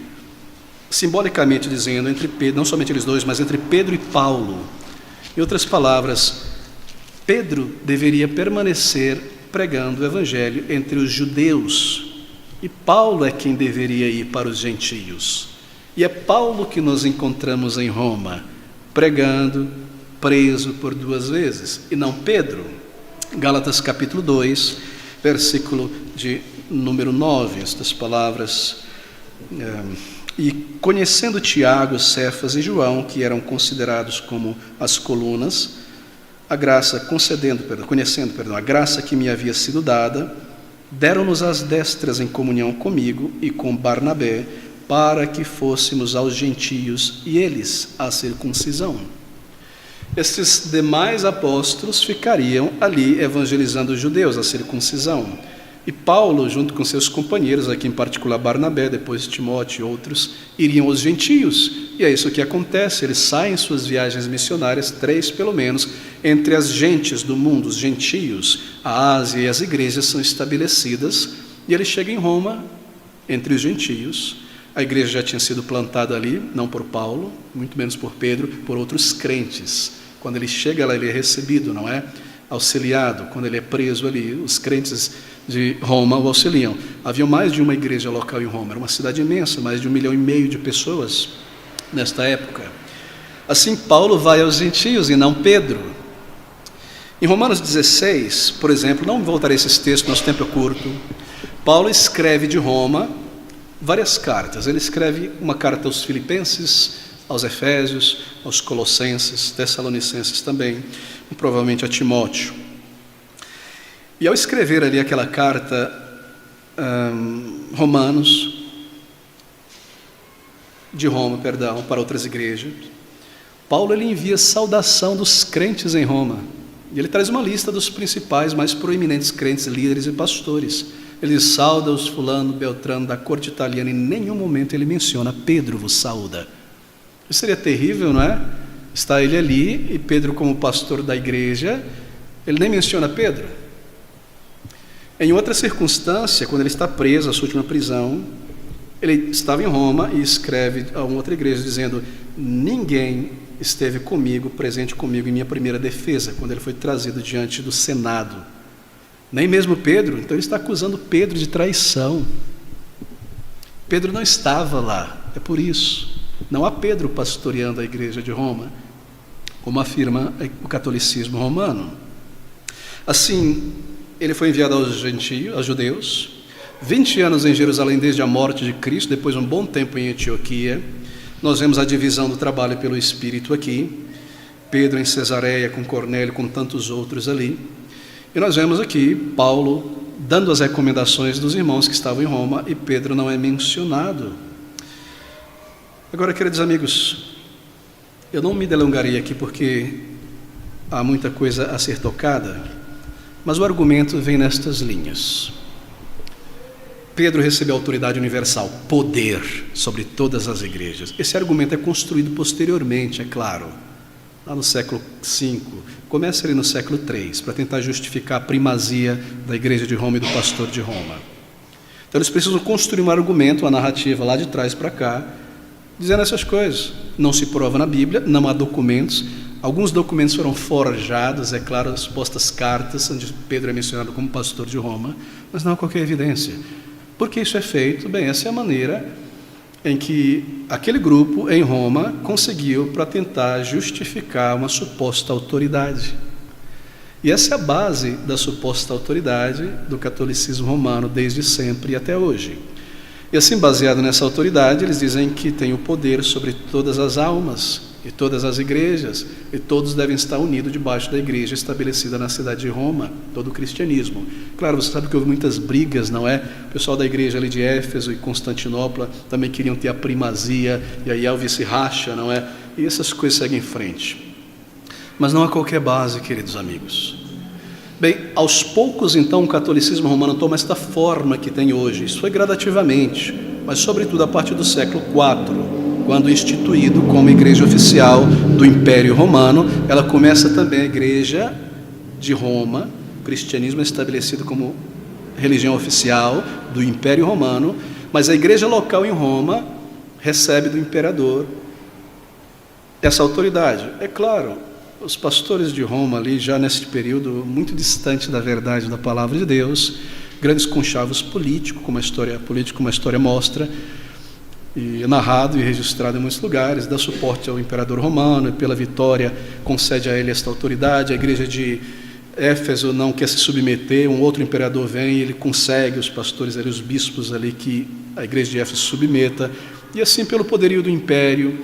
Speaker 1: simbolicamente dizendo, entre Pedro, não somente eles dois, mas entre Pedro e Paulo. Em outras palavras, Pedro deveria permanecer pregando o evangelho entre os judeus, e Paulo é quem deveria ir para os gentios. E é Paulo que nós encontramos em Roma, pregando, preso por 2 vezes, e não Pedro. Gálatas capítulo 2, versículo de número 9, estas palavras: e conhecendo Tiago, Cefas e João, que eram considerados como as colunas, conhecendo a graça que me havia sido dada, deram-nos as destras em comunhão comigo e com Barnabé, para que fôssemos aos gentios e eles à circuncisão. Estes demais apóstolos ficariam ali evangelizando os judeus, a circuncisão. E Paulo, junto com seus companheiros, aqui em particular Barnabé, depois Timóteo e outros, iriam aos gentios. E é isso que acontece, eles saem em suas viagens missionárias, 3 pelo menos, entre as gentes do mundo, os gentios. A Ásia e as igrejas são estabelecidas, e ele chega em Roma, entre os gentios. A igreja já tinha sido plantada ali, não por Paulo, muito menos por Pedro, por outros crentes. Quando ele chega lá, ele é recebido, não é? Auxiliado. Quando ele é preso ali, os crentes de Roma o auxiliam. Havia mais de uma igreja local em Roma, era uma cidade imensa, mais de 1,5 milhão de pessoas nesta época. Assim, Paulo vai aos gentios e não Pedro. Em Romanos 16, por exemplo, não voltarei a esses textos, nosso tempo é curto, Paulo escreve de Roma várias cartas. Ele escreve uma carta aos Filipenses, aos Efésios, aos Colossenses, Tessalonicenses também, e provavelmente a Timóteo. E ao escrever ali aquela carta, de Roma, para outras igrejas, Paulo ele envia saudação dos crentes em Roma. E ele traz uma lista dos principais, mais proeminentes crentes, líderes e pastores. Ele sauda os fulano, Beltrano, da corte italiana, e em nenhum momento ele menciona Pedro vos saúda. Isso seria terrível, não é? Está ele ali, e Pedro como pastor da igreja, ele nem menciona Pedro. Em outra circunstância, quando ele está preso, a sua última prisão, ele estava em Roma e escreve a uma outra igreja dizendo: ninguém esteve comigo, presente comigo em minha primeira defesa, quando ele foi trazido diante do Senado. Nem mesmo Pedro. Então ele está acusando Pedro de traição. Pedro não estava lá, é por isso. Não há Pedro pastoreando a igreja de Roma, como afirma o catolicismo romano. Assim, ele foi enviado aos gentios, aos judeus, 20 anos em Jerusalém desde a morte de Cristo, depois um bom tempo em Antioquia. Nós vemos a divisão do trabalho pelo Espírito aqui, Pedro em Cesareia, com Cornélio, com tantos outros ali. E nós vemos aqui Paulo dando as recomendações dos irmãos que estavam em Roma, e Pedro não é mencionado. Agora, queridos amigos, eu não me delongarei aqui porque há muita coisa a ser tocada, mas o argumento vem nestas linhas. Pedro recebeu autoridade universal, poder sobre todas as igrejas. Esse argumento é construído posteriormente, é claro, lá no século V, começa ali no século III, para tentar justificar a primazia da igreja de Roma e do pastor de Roma. Então eles precisam construir um argumento, uma narrativa lá de trás para cá, dizendo essas coisas. Não se prova na Bíblia, não há documentos. Alguns documentos foram forjados, é claro, as supostas cartas, onde Pedro é mencionado como pastor de Roma, mas não há qualquer evidência. Por que isso é feito? Bem, essa é a maneira em que aquele grupo em Roma conseguiu para tentar justificar uma suposta autoridade. E essa é a base da suposta autoridade do catolicismo romano desde sempre e até hoje. E assim, baseado nessa autoridade, eles dizem que tem o poder sobre todas as almas e todas as igrejas, e todos devem estar unidos debaixo da igreja estabelecida na cidade de Roma, todo o cristianismo. Claro, você sabe que houve muitas brigas, não é? O pessoal da igreja ali de Éfeso e Constantinopla também queriam ter a primazia, e aí houve esse racha, não é? E essas coisas seguem em frente. Mas não há qualquer base, queridos amigos. Bem, aos poucos, então, o catolicismo romano toma esta forma que tem hoje. Isso foi gradativamente, mas sobretudo a partir do século IV, quando instituído como igreja oficial do Império Romano. Ela começa também a igreja de Roma, o cristianismo é estabelecido como religião oficial do Império Romano, mas a igreja local em Roma recebe do imperador essa autoridade. É claro, os pastores de Roma ali, já nesse período muito distante da verdade da palavra de Deus, grandes conchavos políticos, como a história mostra, e é narrado e registrado em muitos lugares, dá suporte ao imperador romano, e pela vitória concede a ele esta autoridade. A igreja de Éfeso não quer se submeter, um outro imperador vem e ele consegue os pastores ali, os bispos ali, que a igreja de Éfeso submeta, e assim pelo poderio do império,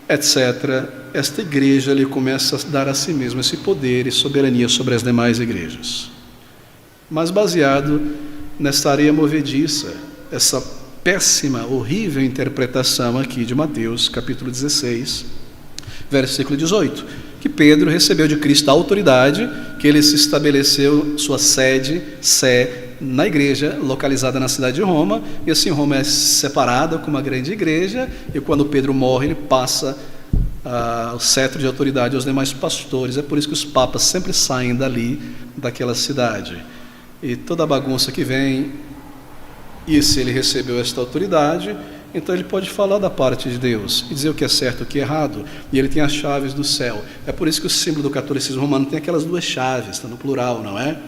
Speaker 1: etc., esta igreja ali começa a dar a si mesma esse poder e soberania sobre as demais igrejas. Mas baseado nessa areia movediça, essa péssima, horrível interpretação aqui de Mateus, capítulo 16, versículo 18, que Pedro recebeu de Cristo a autoridade, que ele se estabeleceu sua sede, na igreja localizada na cidade de Roma, e assim Roma é separada como uma grande igreja, e quando Pedro morre, ele passa o cetro de autoridade aos demais pastores. É por isso que os papas sempre saem dali, daquela cidade. E toda a bagunça que vem, e se ele recebeu esta autoridade, então ele pode falar da parte de Deus e dizer o que é certo e o que é errado, e ele tem as chaves do céu. É por isso que o símbolo do catolicismo romano tem aquelas duas chaves, está no plural, não é?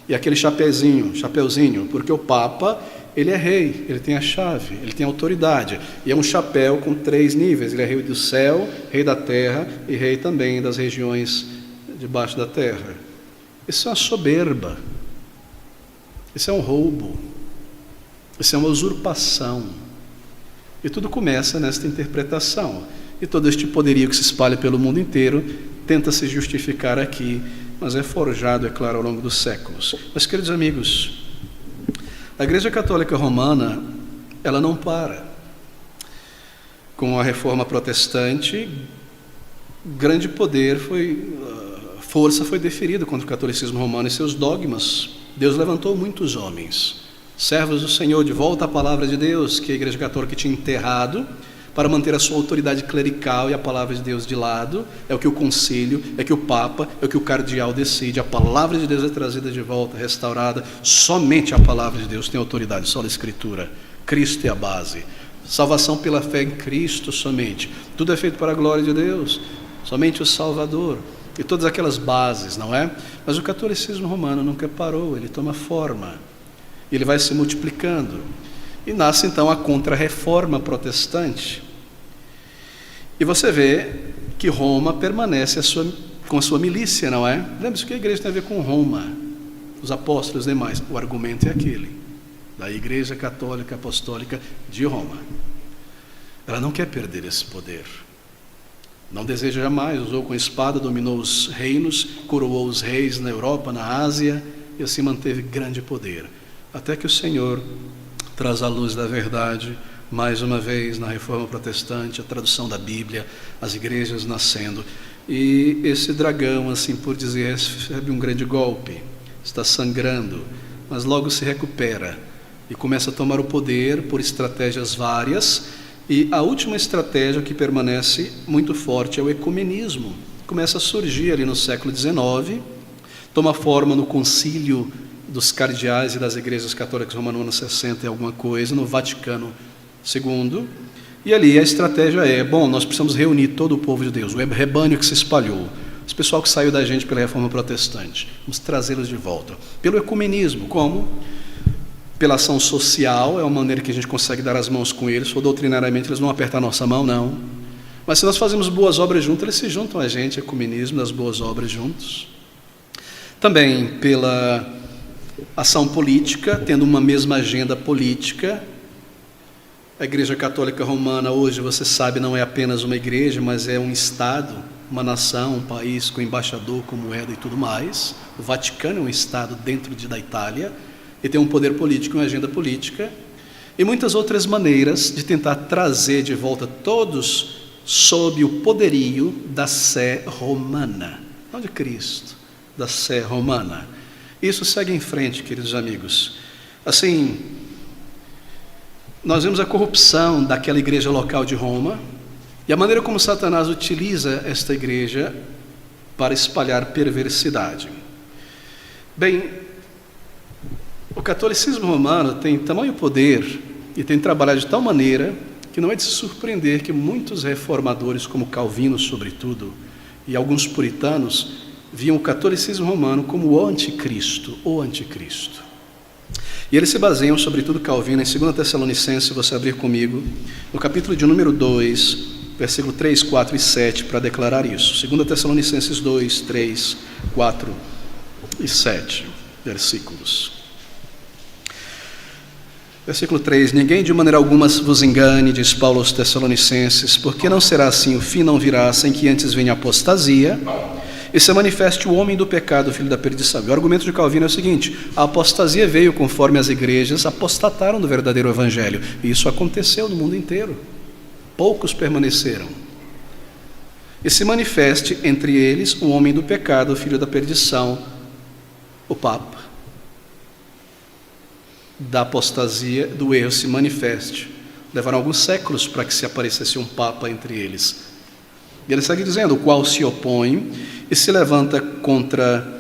Speaker 1: E aquele chapeuzinho, porque o Papa, ele é rei, ele tem a chave, ele tem a autoridade, e é um chapéu com 3 níveis, ele é rei do céu, rei da terra e rei também das regiões debaixo da terra. Isso é uma soberba, isso é um roubo, isso é uma usurpação, e tudo começa nesta interpretação, e todo este poderio que se espalha pelo mundo inteiro tenta se justificar aqui, mas é forjado, é claro, ao longo dos séculos. Mas, queridos amigos, a Igreja Católica Romana, ela não para. Com a Reforma Protestante, grande força foi deferida contra o catolicismo romano e seus dogmas. Deus levantou muitos homens, servos do Senhor, de volta à palavra de Deus, que a Igreja Católica tinha enterrado, para manter a sua autoridade clerical e a palavra de Deus de lado. É o que o concílio, é que o Papa, é o que o cardeal decide. A palavra de Deus é trazida de volta, restaurada. Somente a palavra de Deus tem autoridade, só a Escritura. Cristo é a base. Salvação pela fé em Cristo somente. Tudo é feito para a glória de Deus. Somente o Salvador. E todas aquelas bases, não é? Mas o catolicismo romano nunca parou, ele toma forma. Ele vai se multiplicando. E nasce então a Contra-Reforma Protestante. E você vê que Roma permanece com a sua milícia, não é? Lembre-se que a igreja tem a ver com Roma, os apóstolos e demais. O argumento é aquele, da Igreja Católica Apostólica de Roma. Ela não quer perder esse poder. Não deseja jamais, usou com espada, dominou os reinos, coroou os reis na Europa, na Ásia, e assim manteve grande poder. Até que o Senhor traz a luz da verdade, mais uma vez na Reforma Protestante, a tradução da Bíblia, as igrejas nascendo. E esse dragão, assim por dizer, recebe um grande golpe, está sangrando, mas logo se recupera e começa a tomar o poder por estratégias várias. E a última estratégia que permanece muito forte é o ecumenismo. Começa a surgir ali no século XIX, toma forma no concílio dos cardeais e das igrejas católicas romanas no ano 60 e alguma coisa, no Vaticano II, e ali a estratégia é, nós precisamos reunir todo o povo de Deus, o rebanho que se espalhou, esse pessoal que saiu da gente pela Reforma Protestante, vamos trazê-los de volta, pelo ecumenismo. Como? Pela ação social, é uma maneira que a gente consegue dar as mãos com eles, ou doutrinariamente eles vão apertar nossa mão, não, mas se nós fazemos boas obras juntos, eles se juntam a gente, ecumenismo das boas obras juntos. Também pela ação política, tendo uma mesma agenda política. A Igreja Católica Romana hoje, você sabe, não é apenas uma igreja, mas é um estado, uma nação, um país com embaixador, com moeda e tudo mais. O Vaticano é um estado dentro da Itália e tem um poder político, uma agenda política, e muitas outras maneiras de tentar trazer de volta todos sob o poderio da sé romana, não de Cristo, da sé romana. Isso segue em frente, queridos amigos. Assim, nós vemos a corrupção daquela igreja local de Roma e a maneira como Satanás utiliza esta igreja para espalhar perversidade. Bem, o catolicismo romano tem tamanho poder e tem trabalhado de tal maneira que não é de se surpreender que muitos reformadores, como Calvino sobretudo, e alguns puritanos, viam o catolicismo romano como o anticristo. E eles se baseiam, sobretudo Calvino, em 2 Tessalonicenses, você abrir comigo, no capítulo de número 2, versículo 3, 4 e 7, para declarar isso. 2 Tessalonicenses 2, 3, 4 e 7 versículos. Versículo 3: ninguém de maneira alguma vos engane, diz Paulo aos Tessalonicenses, porque não será assim, o fim não virá sem que antes venha a apostasia e se manifeste o homem do pecado, filho da perdição. E o argumento de Calvino é o seguinte: a apostasia veio conforme as igrejas apostataram do verdadeiro evangelho, e isso aconteceu no mundo inteiro, poucos permaneceram. e se manifeste entre eles o homem do pecado, o filho da perdição, o Papa. Da apostasia, do erro se manifeste. Levaram alguns séculos para que se aparecesse um Papa entre eles. E ele segue dizendo, o qual se opõe e se levanta contra...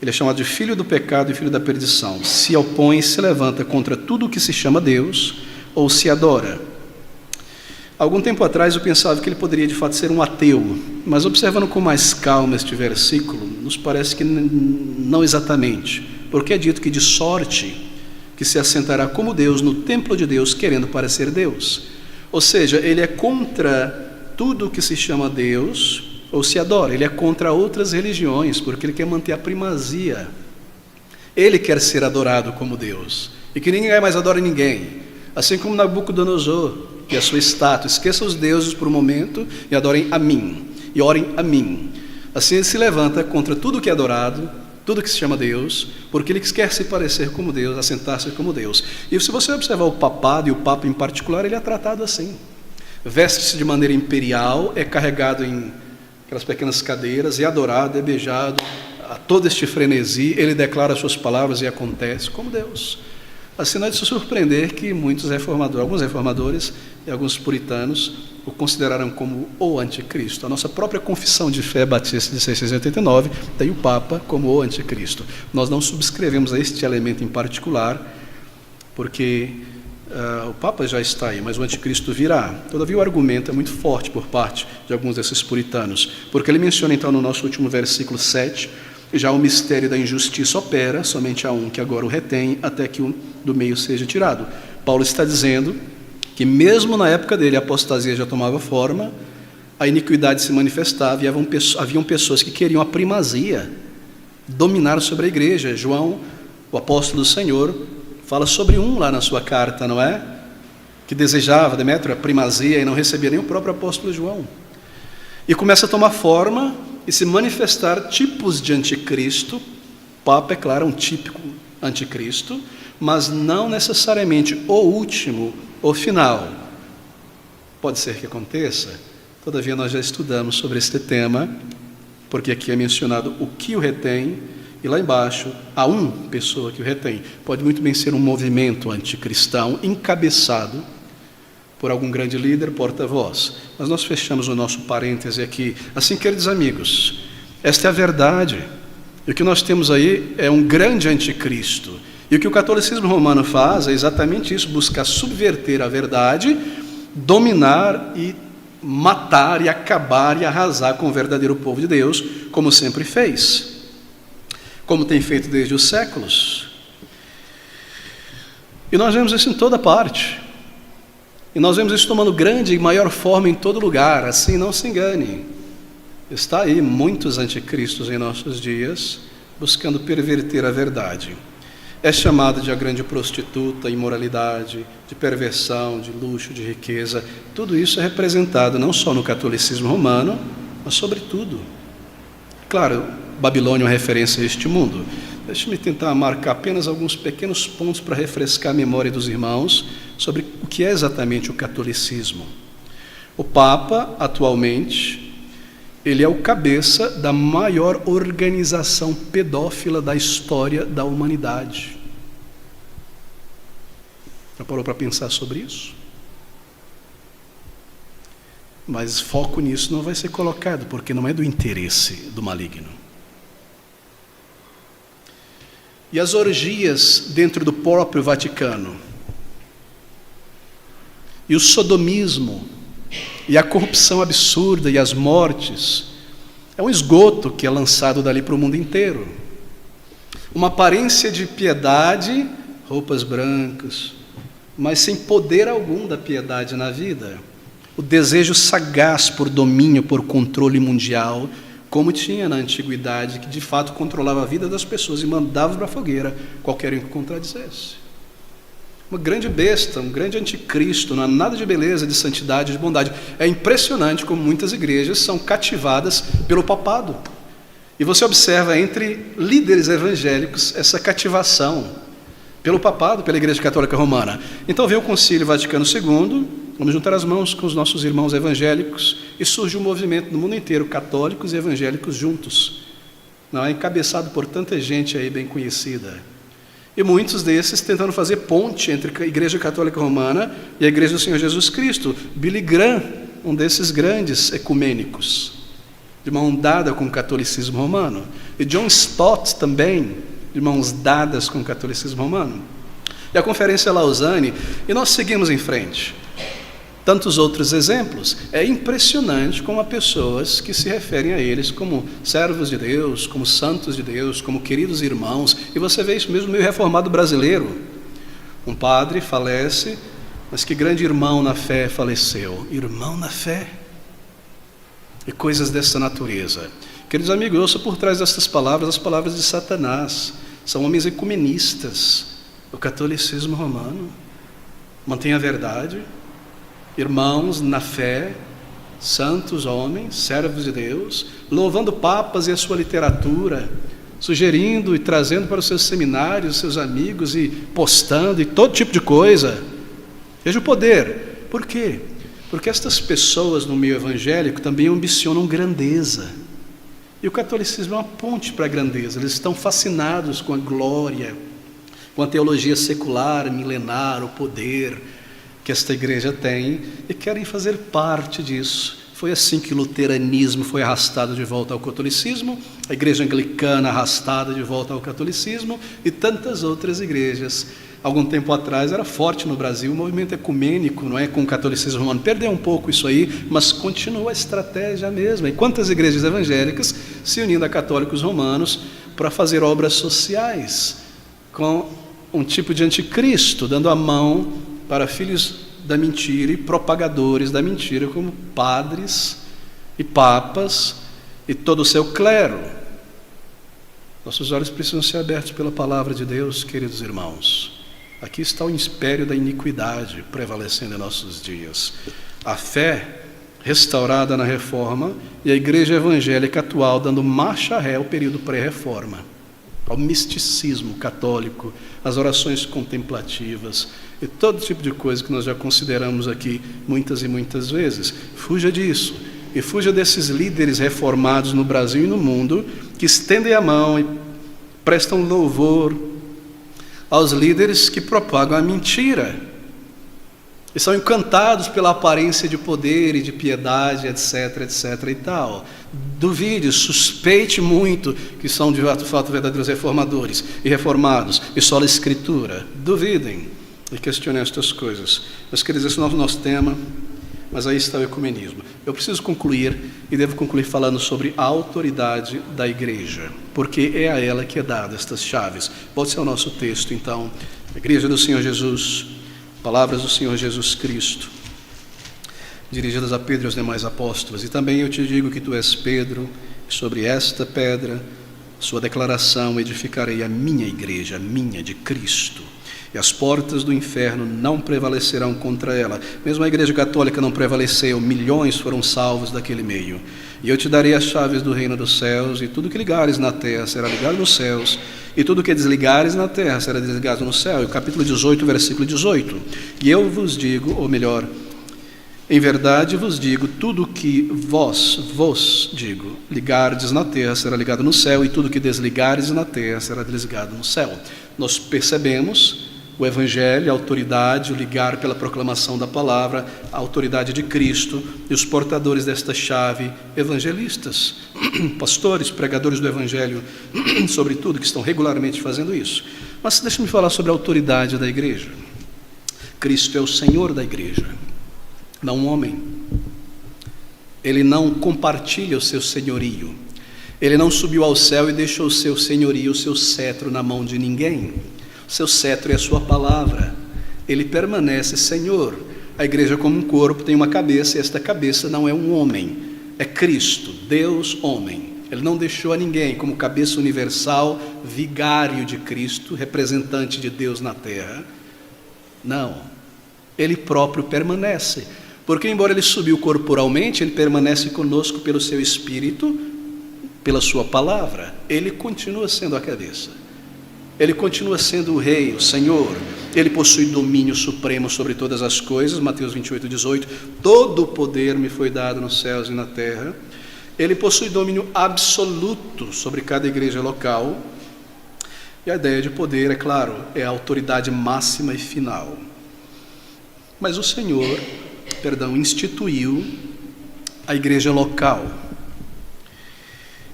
Speaker 1: Ele é chamado de filho do pecado e filho da perdição. Se opõe e se levanta contra tudo o que se chama Deus ou se adora. Algum tempo atrás eu pensava que ele poderia de fato ser um ateu, mas observando com mais calma este versículo, nos parece que não exatamente, porque é dito que de sorte que se assentará como Deus no templo de Deus, querendo parecer Deus. Ou seja, ele é contra tudo o que se chama Deus ou se adora, ele é contra outras religiões, porque ele quer manter a primazia. Ele quer ser adorado como Deus, e que ninguém mais adore ninguém, assim como Nabucodonosor, que é a sua estátua. Esqueça os deuses por um momento e adorem a mim, e orem a mim. Assim ele se levanta contra tudo que é adorado, tudo que se chama Deus, porque ele quer se parecer como Deus, assentar-se como Deus. E se você observar o papado, e o Papa em particular, ele é tratado assim. Veste-se de maneira imperial, é carregado em aquelas pequenas cadeiras, é adorado, é beijado, a todo este frenesi, ele declara suas palavras e acontece como Deus. Assim não é de se surpreender que alguns reformadores e alguns puritanos o consideraram como o anticristo. A nossa própria confissão de fé batista de 1689 tem o Papa como o anticristo. Nós não subscrevemos a este elemento em particular, porque o Papa já está aí, mas o anticristo virá. Todavia o argumento é muito forte por parte de alguns desses puritanos, porque ele menciona então no nosso último versículo 7, já o mistério da injustiça opera, somente há um que agora o retém, até que um do meio seja tirado. Paulo está dizendo que mesmo na época dele a apostasia já tomava forma, a iniquidade se manifestava e haviam pessoas que queriam a primazia, dominar sobre a igreja. João, o apóstolo do Senhor, fala sobre um lá na sua carta, não é? Que desejava, Demétrio, a primazia e não recebia nem o próprio apóstolo João. E começa a tomar forma e se manifestar tipos de anticristo. O Papa, é claro, um típico anticristo, mas não necessariamente o último, o final. Pode ser que aconteça, todavia nós já estudamos sobre este tema, porque aqui é mencionado o que o retém, e lá embaixo há uma pessoa que o retém. Pode muito bem ser um movimento anticristão encabeçado por algum grande líder, porta-voz. Mas nós fechamos o nosso parêntese aqui. Assim, queridos amigos, esta é a verdade. E o que nós temos aí é um grande anticristo. E o que o catolicismo romano faz é exatamente isso, buscar subverter a verdade, dominar e matar e acabar e arrasar com o verdadeiro povo de Deus, como sempre fez, como tem feito desde os séculos. E nós vemos isso em toda parte. E nós vemos isso tomando grande e maior forma em todo lugar. Assim, não se engane. Está aí muitos anticristos em nossos dias, buscando perverter a verdade. É chamada de a grande prostituta, imoralidade, de perversão, de luxo, de riqueza. Tudo isso é representado não só no catolicismo romano, mas sobretudo. Claro, Babilônia é uma referência a este mundo. Deixe-me tentar marcar apenas alguns pequenos pontos para refrescar a memória dos irmãos sobre o que é exatamente o catolicismo. O Papa, atualmente, ele é o cabeça da maior organização pedófila da história da humanidade. Já parou para pensar sobre isso? Mas foco nisso não vai ser colocado, porque não é do interesse do maligno. E as orgias dentro do próprio Vaticano, e o sodomismo, e a corrupção absurda, e as mortes, é um esgoto que é lançado dali para o mundo inteiro. Uma aparência de piedade, roupas brancas, mas sem poder algum da piedade na vida. O desejo sagaz por domínio, por controle mundial, como tinha na antiguidade, que de fato controlava a vida das pessoas e mandava para a fogueira qualquer um que contradizesse. Uma grande besta, um grande anticristo, não há nada de beleza, de santidade, de bondade. É impressionante como muitas igrejas são cativadas pelo papado. E você observa entre líderes evangélicos essa cativação pelo papado, pela Igreja Católica Romana. Então veio o Concílio Vaticano II, Vamos juntar as mãos com os nossos irmãos evangélicos e surge um movimento no mundo inteiro, católicos e evangélicos juntos. Não é encabeçado por tanta gente aí bem conhecida. E muitos desses tentando fazer ponte entre a Igreja Católica Romana e a Igreja do Senhor Jesus Cristo. Billy Graham, um desses grandes ecumênicos, de mão dada com o catolicismo romano. E John Stott também, de mãos dadas com o catolicismo romano. E a Conferência Lausanne, e nós seguimos em frente. Tantos outros exemplos. É impressionante como há pessoas que se referem a eles como servos de Deus, como santos de Deus, como queridos irmãos. E você vê isso mesmo no meio reformado brasileiro. Um padre falece, mas que grande irmão na fé faleceu. Irmão na fé. E coisas dessa natureza. Queridos amigos, eu ouço por trás dessas palavras as palavras de Satanás. São homens ecumenistas. O catolicismo romano mantém a verdade. Irmãos na fé, santos homens, servos de Deus, louvando papas e a sua literatura, sugerindo e trazendo para os seus seminários, os seus amigos, e postando, e todo tipo de coisa. Veja o poder. Por quê? Porque estas pessoas no meio evangélico também ambicionam grandeza. E o catolicismo é uma ponte para a grandeza. Eles estão fascinados com a glória, com a teologia secular, milenar, o poder que esta igreja tem, e querem fazer parte disso. Foi assim que o luteranismo foi arrastado de volta ao catolicismo, a igreja anglicana arrastada de volta ao catolicismo, e tantas outras igrejas. Algum tempo atrás era forte no Brasil o movimento ecumênico, não é, com o catolicismo romano. Perdeu um pouco isso aí, mas continua a estratégia mesma. E quantas igrejas evangélicas se unindo a católicos romanos para fazer obras sociais com um tipo de anticristo, dando a mão para filhos da mentira e propagadores da mentira, como padres e papas e todo o seu clero. Nossos olhos precisam ser abertos pela palavra de Deus, queridos irmãos. Aqui está o império da iniquidade prevalecendo em nossos dias. A fé restaurada na reforma e a igreja evangélica atual dando marcha ré ao período pré-reforma, ao misticismo católico, às orações contemplativas e todo tipo de coisa que nós já consideramos aqui muitas e muitas vezes. Fuja disso e fuja desses líderes reformados no Brasil e no mundo que estendem a mão e prestam louvor aos líderes que propagam a mentira e são encantados pela aparência de poder e de piedade, etc, etc e tal. Duvide, suspeite muito que são de fato verdadeiros reformadores e reformados e só a Escritura. Duvidem e questionem estas coisas. Meus queridos, esse é o nosso tema, mas aí está o ecumenismo. Eu preciso concluir, e devo concluir falando sobre a autoridade da igreja, porque é a ela que é dada estas chaves. Pode ser o nosso texto, então. A igreja do Senhor Jesus, palavras do Senhor Jesus Cristo, dirigidas a Pedro e aos demais apóstolos. E também eu te digo que tu és Pedro, e sobre esta pedra, sua declaração, edificarei a minha igreja, a minha de Cristo. E as portas do inferno não prevalecerão contra ela. Mesmo a igreja católica não prevaleceu, milhões foram salvos daquele meio. E eu te darei as chaves do reino dos céus, e tudo que ligares na terra será ligado nos céus, e tudo que desligares na terra será desligado no céu. E o capítulo 18, versículo 18. E eu vos digo, ou melhor, em verdade vos digo, tudo que vos digo, ligardes na terra será ligado no céu, e tudo que desligares na terra será desligado no céu. Nós percebemos o Evangelho, a autoridade, o ligar pela proclamação da palavra, a autoridade de Cristo e os portadores desta chave, evangelistas, pastores, pregadores do Evangelho, sobretudo, que estão regularmente fazendo isso. Mas deixa-me falar sobre a autoridade da igreja. Cristo é o Senhor da igreja, não um homem. Ele não compartilha o seu senhorio. Ele não subiu ao céu e deixou o seu senhorio, o seu cetro na mão de ninguém. Seu cetro é a sua palavra. Ele permanece Senhor. A igreja como um corpo tem uma cabeça, e esta cabeça não é um homem, é Cristo, Deus homem. Ele não deixou a ninguém como cabeça universal, vigário de Cristo, representante de Deus na terra. Não, ele próprio permanece, porque embora ele subiu corporalmente, ele permanece conosco pelo seu Espírito, pela sua palavra. Ele continua sendo a cabeça. Ele continua sendo o Rei, o Senhor. Ele possui domínio supremo sobre todas as coisas, Mateus 28:18, todo o poder me foi dado nos céus e na terra. Ele possui domínio absoluto sobre cada igreja local. E a ideia de poder, é claro, é a autoridade máxima e final. Mas o Senhor, instituiu a igreja local.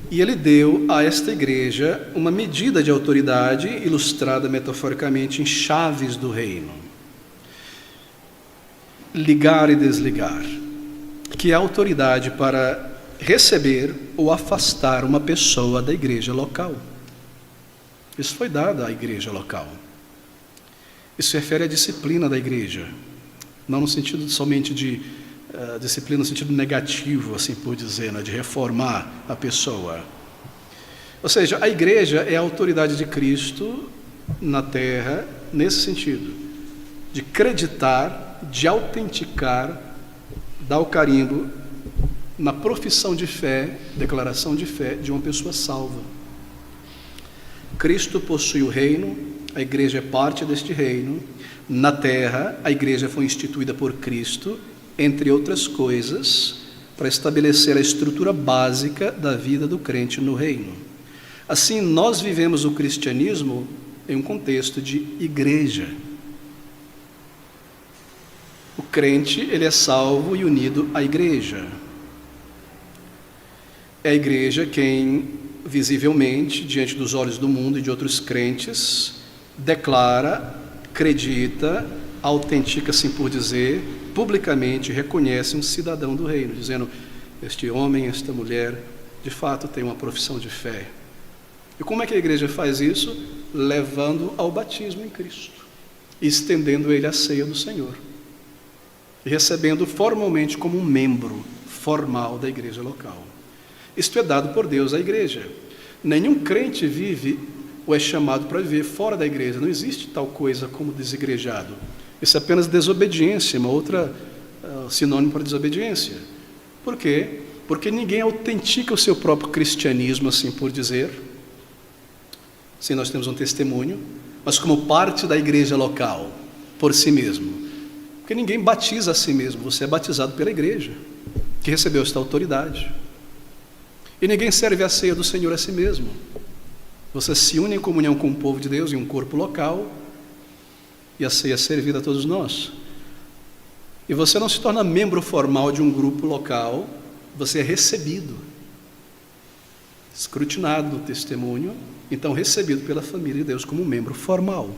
Speaker 1: E Ele deu a esta igreja uma medida de autoridade, ilustrada metaforicamente em chaves do reino. Ligar e desligar, que é a autoridade para receber ou afastar uma pessoa da igreja local. Isso foi dado à igreja local. Isso se refere à disciplina da igreja, não no sentido somente de disciplina no sentido negativo, assim por dizer, né, de reformar a pessoa. Ou seja, a igreja é a autoridade de Cristo na terra, nesse sentido, de acreditar, de autenticar, dar o carimbo na profissão de fé, declaração de fé de uma pessoa salva. Cristo possui o reino, a igreja é parte deste reino. Na terra, a igreja foi instituída por Cristo, entre outras coisas, para estabelecer a estrutura básica da vida do crente no reino. Assim, nós vivemos o cristianismo em um contexto de igreja. O crente, ele é salvo e unido à igreja. É a igreja quem, visivelmente, diante dos olhos do mundo e de outros crentes, declara, acredita, autentica, assim por dizer, publicamente reconhece um cidadão do reino, dizendo: este homem, esta mulher, de fato tem uma profissão de fé. E como é que a igreja faz isso? Levando ao batismo em Cristo, estendendo ele à ceia do Senhor, e recebendo formalmente como um membro formal da igreja local. Isto é dado por Deus à igreja. Nenhum crente vive ou é chamado para viver fora da igreja. Não existe tal coisa como desigrejado. Isso é apenas desobediência, uma outra sinônimo para desobediência. Por quê? Porque ninguém autentica o seu próprio cristianismo, assim por dizer. Sim, nós temos um testemunho, mas como parte da igreja local, por si mesmo. Porque ninguém batiza a si mesmo, você é batizado pela igreja, que recebeu esta autoridade. E ninguém serve a ceia do Senhor a si mesmo. Você se une em comunhão com o povo de Deus em um corpo local, e a ceia é servida a todos nós. E você não se torna membro formal de um grupo local, você é recebido, escrutinado no testemunho, então recebido pela família de Deus como um membro formal.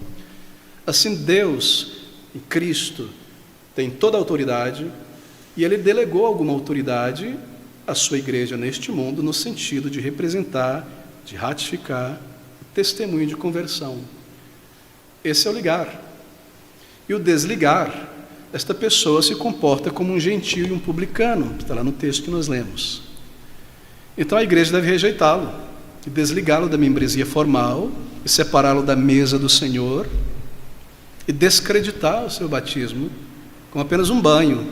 Speaker 1: Assim, Deus, em Cristo, tem toda a autoridade, e Ele delegou alguma autoridade à sua igreja neste mundo, no sentido de representar, de ratificar o testemunho de conversão. Esse é o ligar. E o desligar, esta pessoa se comporta como um gentio e um publicano, está lá no texto que nós lemos. Então a igreja deve rejeitá-lo, e desligá-lo da membresia formal, e separá-lo da mesa do Senhor, e descreditar o seu batismo como apenas um banho.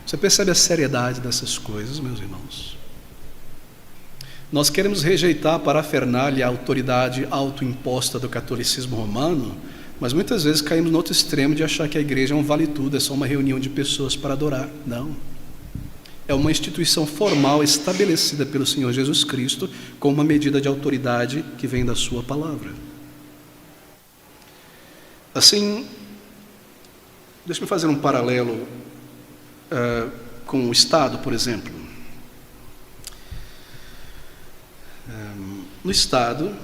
Speaker 1: Você percebe a seriedade dessas coisas, meus irmãos? Nós queremos rejeitar a parafernália, a autoridade autoimposta do catolicismo romano, mas muitas vezes caímos no outro extremo de achar que a igreja é um vale-tudo, é só uma reunião de pessoas para adorar. Não. É uma instituição formal estabelecida pelo Senhor Jesus Cristo com uma medida de autoridade que vem da sua palavra. Assim, deixa-me fazer um paralelo com o Estado, por exemplo. No Estado,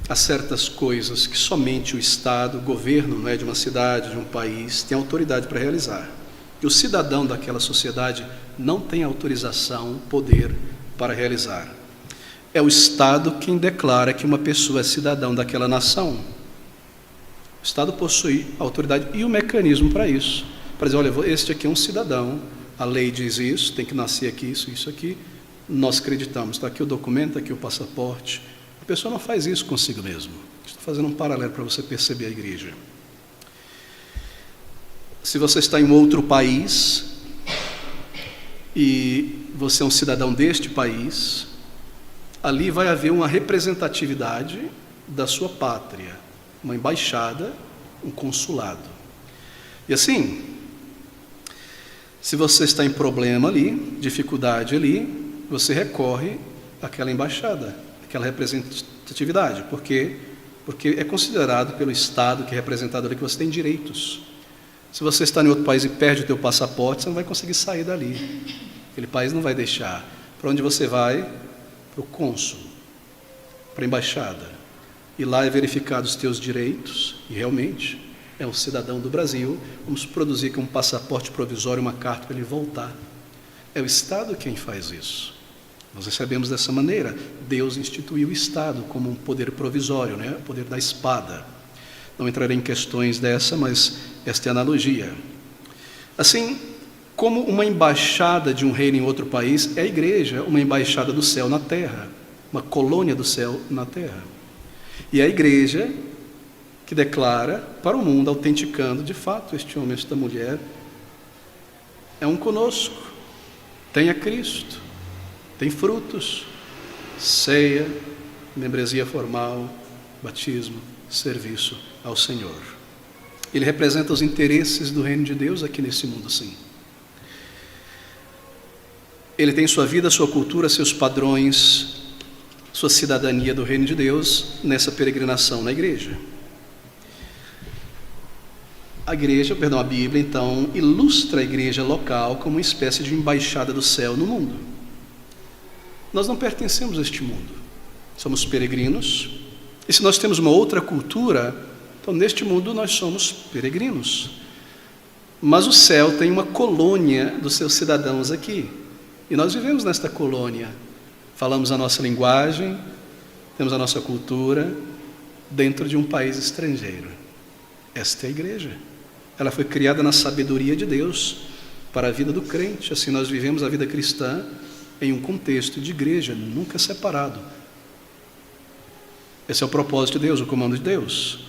Speaker 1: há certas coisas que somente o Estado, o governo, de uma cidade, de um país, tem autoridade para realizar. E o cidadão daquela sociedade não tem autorização, poder para realizar. É o Estado quem declara que uma pessoa é cidadão daquela nação. O Estado possui a autoridade e o mecanismo para isso. Para dizer, olha, este aqui é um cidadão, a lei diz isso, tem que nascer aqui, isso aqui. Nós acreditamos, está aqui o documento, está aqui o passaporte. A pessoa não faz isso consigo mesmo. Estou fazendo um paralelo para você perceber a igreja. Se você está em outro país e você é um cidadão deste país, ali vai haver uma representatividade da sua pátria. uma embaixada, um consulado. E assim, se você está em problema ali, dificuldade ali, você recorre àquela embaixada, àquela representatividade. Por quê? Porque é considerado pelo Estado que é representado ali que você tem direitos. Se você está em outro país e perde o teu passaporte, você não vai conseguir sair dali. Aquele país não vai deixar. Para onde você vai? Para o cônsul, para a embaixada. E lá é verificado os teus direitos, e realmente é um cidadão do Brasil. Vamos produzir aqui um passaporte provisório, uma carta para ele voltar. É o Estado quem faz isso. Nós recebemos dessa maneira. Deus instituiu o Estado como um poder provisório, né? O poder da espada. Não entrarei em questões dessa, mas esta é a analogia. Assim, como uma embaixada de um reino em outro país, é a igreja uma embaixada do céu na terra, uma colônia do céu na terra. E é a igreja que declara para o mundo, autenticando, de fato, este homem, esta mulher, é um conosco, tem a Cristo, tem frutos, ceia, membresia formal, batismo, serviço ao Senhor. Ele representa os interesses do reino de Deus aqui nesse mundo, sim. Ele tem sua vida, sua cultura, seus padrões, sua cidadania do reino de Deus nessa peregrinação na igreja. A Bíblia, então, ilustra a igreja local como uma espécie de embaixada do céu no mundo. Nós não pertencemos a este mundo, somos peregrinos, e se nós temos uma outra cultura, então neste mundo nós somos peregrinos. Mas o céu tem uma colônia dos seus cidadãos aqui, e nós vivemos nesta colônia, falamos a nossa linguagem, temos a nossa cultura, dentro de um país estrangeiro. Esta é a igreja. Ela foi criada na sabedoria de Deus para a vida do crente. Assim nós vivemos a vida cristã em um contexto de igreja, nunca separado. Esse é o propósito de Deus, o comando de Deus.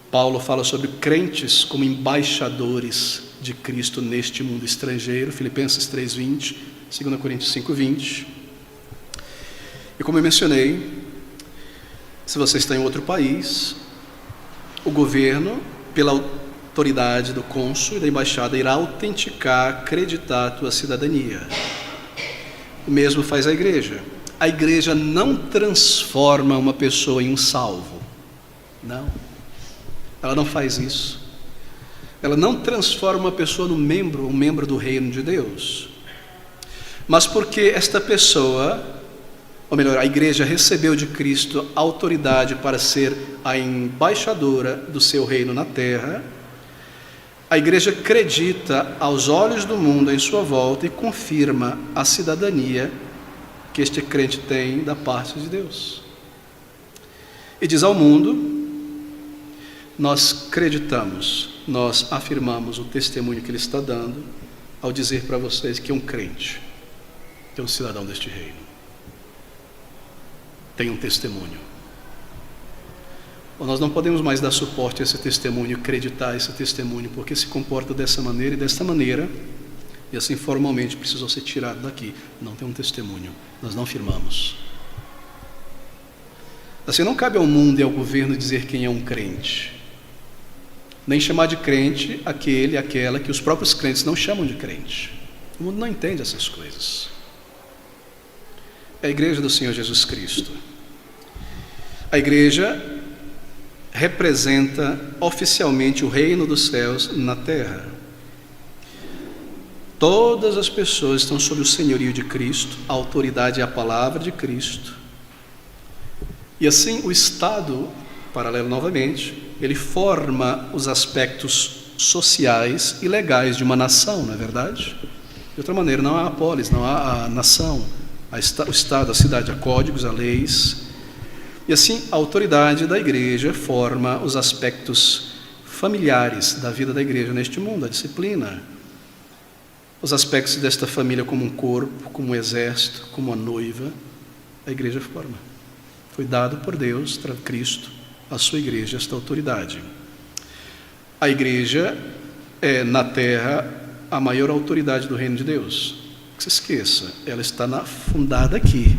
Speaker 1: Paulo fala sobre crentes como embaixadores de Cristo neste mundo estrangeiro, Filipenses 3:20, 2 Coríntios 5:20. E como eu mencionei, se você está em outro país, o governo, pela autoridade do cônsul e da embaixada, irá autenticar, acreditar a tua cidadania. O mesmo faz a igreja. A igreja não transforma uma pessoa em um salvo. Não. Ela não faz isso. Ela não transforma uma pessoa um membro do reino de Deus. Mas porque esta pessoa, ou melhor, a igreja recebeu de Cristo autoridade para ser a embaixadora do seu reino na terra, a igreja acredita aos olhos do mundo em sua volta e confirma a cidadania que este crente tem da parte de Deus. E diz ao mundo: nós acreditamos, nós afirmamos o testemunho que ele está dando ao dizer para vocês que é um crente, que é um cidadão deste reino. Tem um testemunho. Nós não podemos mais dar suporte a esse testemunho, acreditar esse testemunho, porque se comporta dessa maneira e desta maneira, e assim formalmente precisou ser tirado daqui. Não tem um testemunho, nós não firmamos. Assim não cabe ao mundo e ao governo dizer quem é um crente, nem chamar de crente aquele, aquela que os próprios crentes não chamam de crente. O mundo não entende essas coisas. É a igreja do Senhor Jesus Cristo. A igreja representa oficialmente o reino dos céus na terra. Todas as pessoas estão sob o senhorio de Cristo, a autoridade é a palavra de Cristo. E assim o Estado, paralelo novamente, ele forma os aspectos sociais e legais de uma nação, não é verdade? De outra maneira, não há a polis, não há a nação, o Estado, a cidade, há códigos, há leis. E assim, a autoridade da igreja forma os aspectos familiares da vida da igreja neste mundo, a disciplina, os aspectos desta família como um corpo, como um exército, como uma noiva, a igreja forma. Foi dado por Deus, Cristo, à sua igreja, esta autoridade. A igreja é, na terra, a maior autoridade do reino de Deus. Não se esqueça, ela está fundada aqui,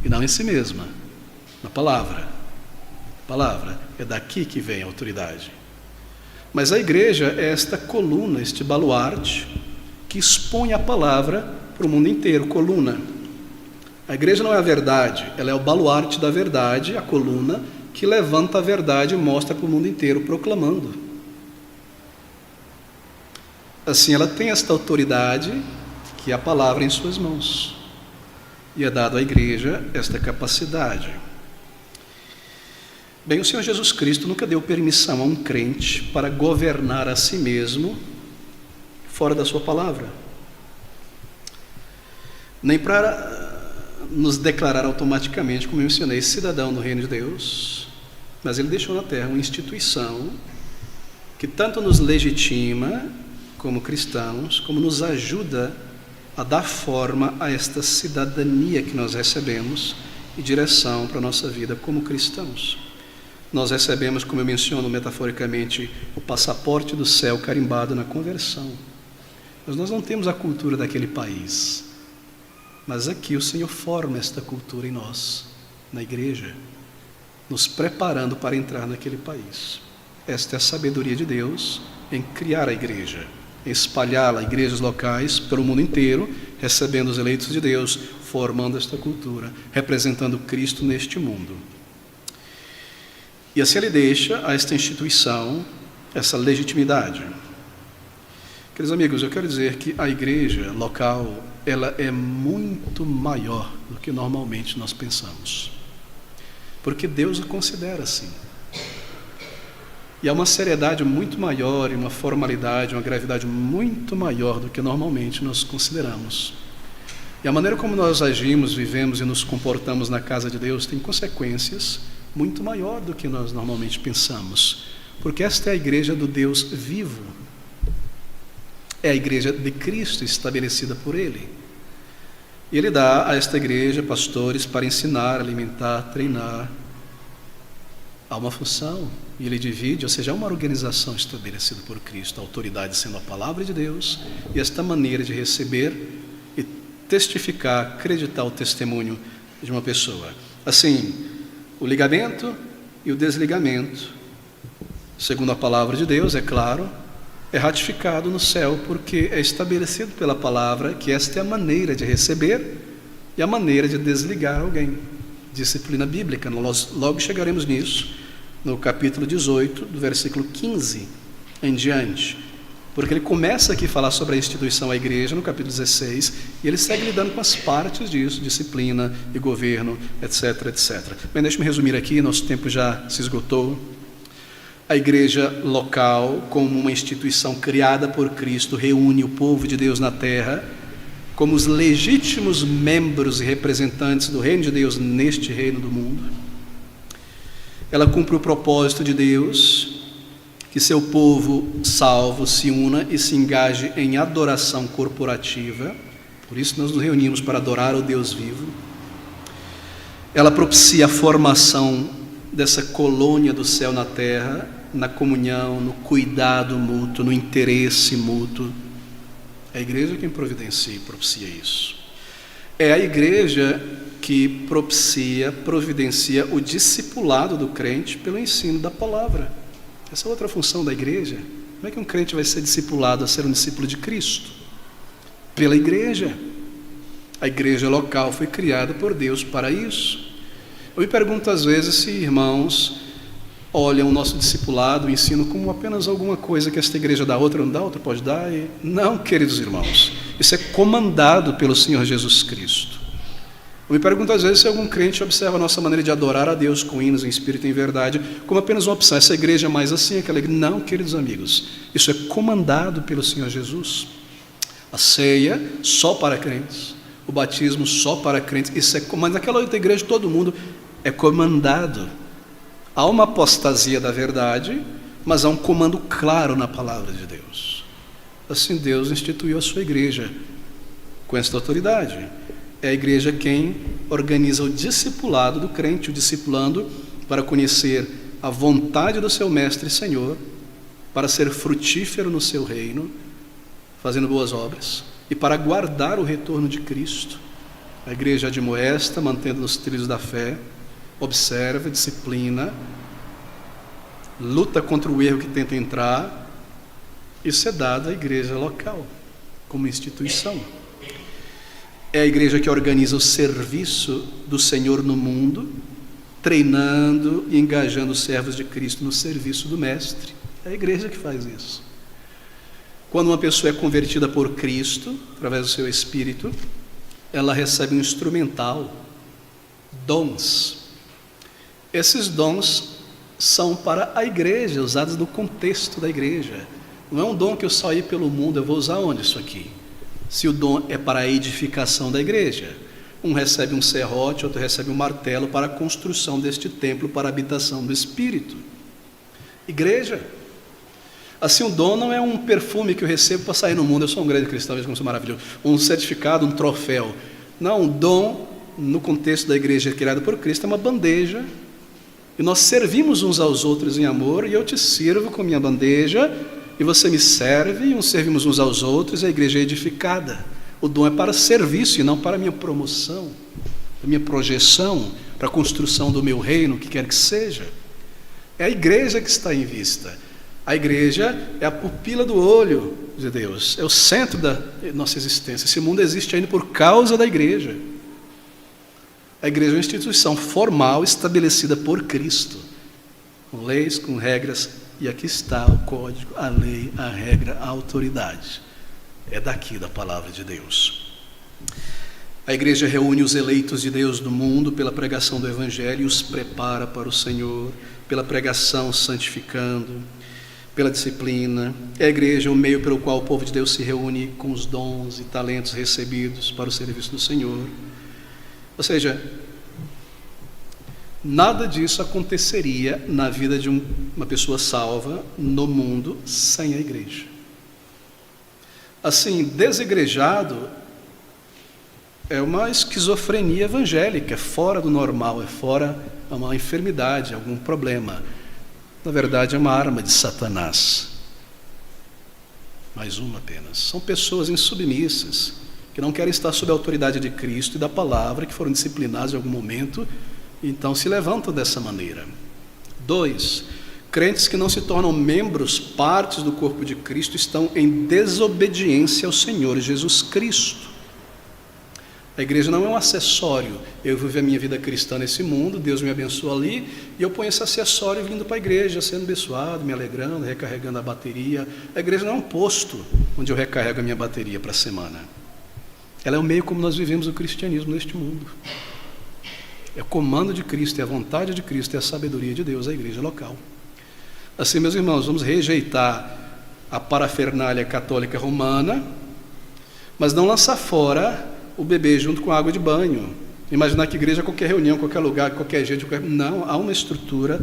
Speaker 1: e não em si mesma. Na palavra. A palavra. É daqui que vem a autoridade. Mas a igreja é esta coluna, este baluarte, que expõe a palavra para o mundo inteiro, coluna. A igreja não é a verdade, ela é o baluarte da verdade, a coluna que levanta a verdade e mostra para o mundo inteiro, proclamando. Assim, ela tem esta autoridade, que é a palavra em suas mãos. E é dado à igreja esta capacidade. Bem, o Senhor Jesus Cristo nunca deu permissão a um crente para governar a si mesmo fora da sua palavra. Nem para nos declarar automaticamente, como eu mencionei, cidadão do reino de Deus, mas ele deixou na terra uma instituição que tanto nos legitima como cristãos, como nos ajuda a dar forma a esta cidadania que nós recebemos e direção para a nossa vida como cristãos. Nós recebemos, como eu menciono metaforicamente, o passaporte do céu carimbado na conversão. Mas nós não temos a cultura daquele país. Mas aqui o Senhor forma esta cultura em nós, na igreja, nos preparando para entrar naquele país. Esta é a sabedoria de Deus em criar a igreja, em espalhá-la, igrejas locais pelo mundo inteiro, recebendo os eleitos de Deus, formando esta cultura, representando Cristo neste mundo. E assim ele deixa a esta instituição essa legitimidade. Queridos amigos, eu quero dizer que a igreja local, ela é muito maior do que normalmente nós pensamos, porque Deus a considera assim. E há uma seriedade muito maior, e uma formalidade, uma gravidade muito maior do que normalmente nós consideramos. E a maneira como nós agimos, vivemos e nos comportamos na casa de Deus tem consequências muito maior do que nós normalmente pensamos, porque esta é a igreja do Deus vivo. É a igreja de Cristo estabelecida por Ele. E Ele dá a esta igreja pastores para ensinar, alimentar, treinar. Há uma função, e Ele divide, ou seja, há uma organização estabelecida por Cristo, a autoridade sendo a palavra de Deus, e esta maneira de receber e testificar, acreditar o testemunho de uma pessoa. Assim, o ligamento e o desligamento, segundo a palavra de Deus, é claro, é ratificado no céu, porque é estabelecido pela palavra que esta é a maneira de receber e a maneira de desligar alguém. Disciplina bíblica, nós logo chegaremos nisso, no capítulo 18, do versículo 15 em diante, porque ele começa aqui a falar sobre a instituição, a igreja, no capítulo 16, e ele segue lidando com as partes disso, disciplina e governo, etc, etc. Bem, deixa-me resumir aqui, nosso tempo já se esgotou. A igreja local, como uma instituição criada por Cristo, reúne o povo de Deus na terra, como os legítimos membros e representantes do reino de Deus neste reino do mundo. Ela cumpre o propósito de Deus, que seu povo salvo se una e se engaje em adoração corporativa. Por isso nós nos reunimos para adorar o Deus vivo. Ela propicia a formação dessa colônia do céu na terra, na comunhão, no cuidado mútuo, no interesse mútuo. É a igreja quem providencia e propicia isso. É a igreja que providencia o discipulado do crente pelo ensino da palavra. Essa é outra função da igreja. Como é que um crente vai ser discipulado a ser um discípulo de Cristo? Pela igreja. A igreja local foi criada por Deus para isso. Eu me pergunto às vezes se irmãos olham o nosso discipulado, o ensino, como apenas alguma coisa que esta igreja dá, outra não dá, outra pode dar. Não, queridos irmãos, isso é comandado pelo Senhor Jesus Cristo. Eu me pergunto às vezes se algum crente observa a nossa maneira de adorar a Deus com hinos em espírito e em verdade como apenas uma opção. Essa igreja é mais assim, aquela igreja. Não, queridos amigos, isso é comandado pelo Senhor Jesus. A ceia só para crentes, o batismo só para crentes, isso é, mas naquela outra igreja todo mundo é comandado. Há uma apostasia da verdade, mas há um comando claro na palavra de Deus. Assim Deus instituiu a sua igreja com esta autoridade. É a igreja quem organiza o discipulado do crente, o discipulando para conhecer a vontade do seu mestre e Senhor, para ser frutífero no seu reino, fazendo boas obras, e para aguardar o retorno de Cristo. A igreja admoesta, mantendo nos trilhos da fé, observa, disciplina, luta contra o erro que tenta entrar. Isso é dado à igreja local, como instituição. É a igreja que organiza o serviço do Senhor no mundo, treinando e engajando os servos de Cristo no serviço do Mestre. É a igreja que faz isso. Quando uma pessoa é convertida por Cristo, através do seu Espírito, ela recebe um instrumental, dons. Esses dons são para a igreja, usados no contexto da igreja. Não é um dom que eu saí pelo mundo, eu vou usar onde isso aqui? Se o dom é para a edificação da igreja, um recebe um serrote, outro recebe um martelo para a construção deste templo, para a habitação do Espírito. Igreja. Assim, o dom não é um perfume que eu recebo para sair no mundo, eu sou um grande cristão, veja como sou maravilhoso, um certificado, um troféu. Não, um dom, no contexto da igreja criada por Cristo, é uma bandeja, e nós servimos uns aos outros em amor, e eu te sirvo com minha bandeja, e você me serve, e uns servimos uns aos outros, e a igreja é edificada. O dom é para serviço e não para minha promoção, para minha projeção, para a construção do meu reino, o que quer que seja. É a igreja que está em vista. A igreja é a pupila do olho de Deus, é o centro da nossa existência. Esse mundo existe ainda por causa da igreja. A igreja é uma instituição formal estabelecida por Cristo, com leis, com regras, e aqui está o código, a lei, a regra, a autoridade. É daqui da palavra de Deus. A igreja reúne os eleitos de Deus do mundo pela pregação do Evangelho e os prepara para o Senhor, pela pregação santificando, pela disciplina. É a igreja o meio pelo qual o povo de Deus se reúne com os dons e talentos recebidos para o serviço do Senhor. Ou seja, nada disso aconteceria na vida de uma pessoa salva no mundo sem a igreja. Assim, desigrejado é uma esquizofrenia evangélica, é fora do normal, é uma enfermidade, algum problema. Na verdade, é uma arma de Satanás. Mais uma apenas. São pessoas insubmissas, que não querem estar sob a autoridade de Cristo e da palavra, que foram disciplinadas em algum momento, e então se levantam dessa maneira. 2, crentes que não se tornam membros, partes do corpo de Cristo, estão em desobediência ao Senhor Jesus Cristo. A igreja não é um acessório. Eu vivo a minha vida cristã nesse mundo, Deus me abençoa ali, e eu ponho esse acessório vindo para a igreja, sendo abençoado, me alegrando, recarregando a bateria. A igreja não é um posto onde eu recarrego a minha bateria para a semana. Ela é o meio como nós vivemos o cristianismo neste mundo. É o comando de Cristo, é a vontade de Cristo, é a sabedoria de Deus, a igreja local. Assim, meus irmãos, vamos rejeitar a parafernália católica romana, mas não lançar fora o bebê junto com a água de banho. Imaginar que igreja é qualquer reunião, qualquer lugar, qualquer gente, não, há uma estrutura,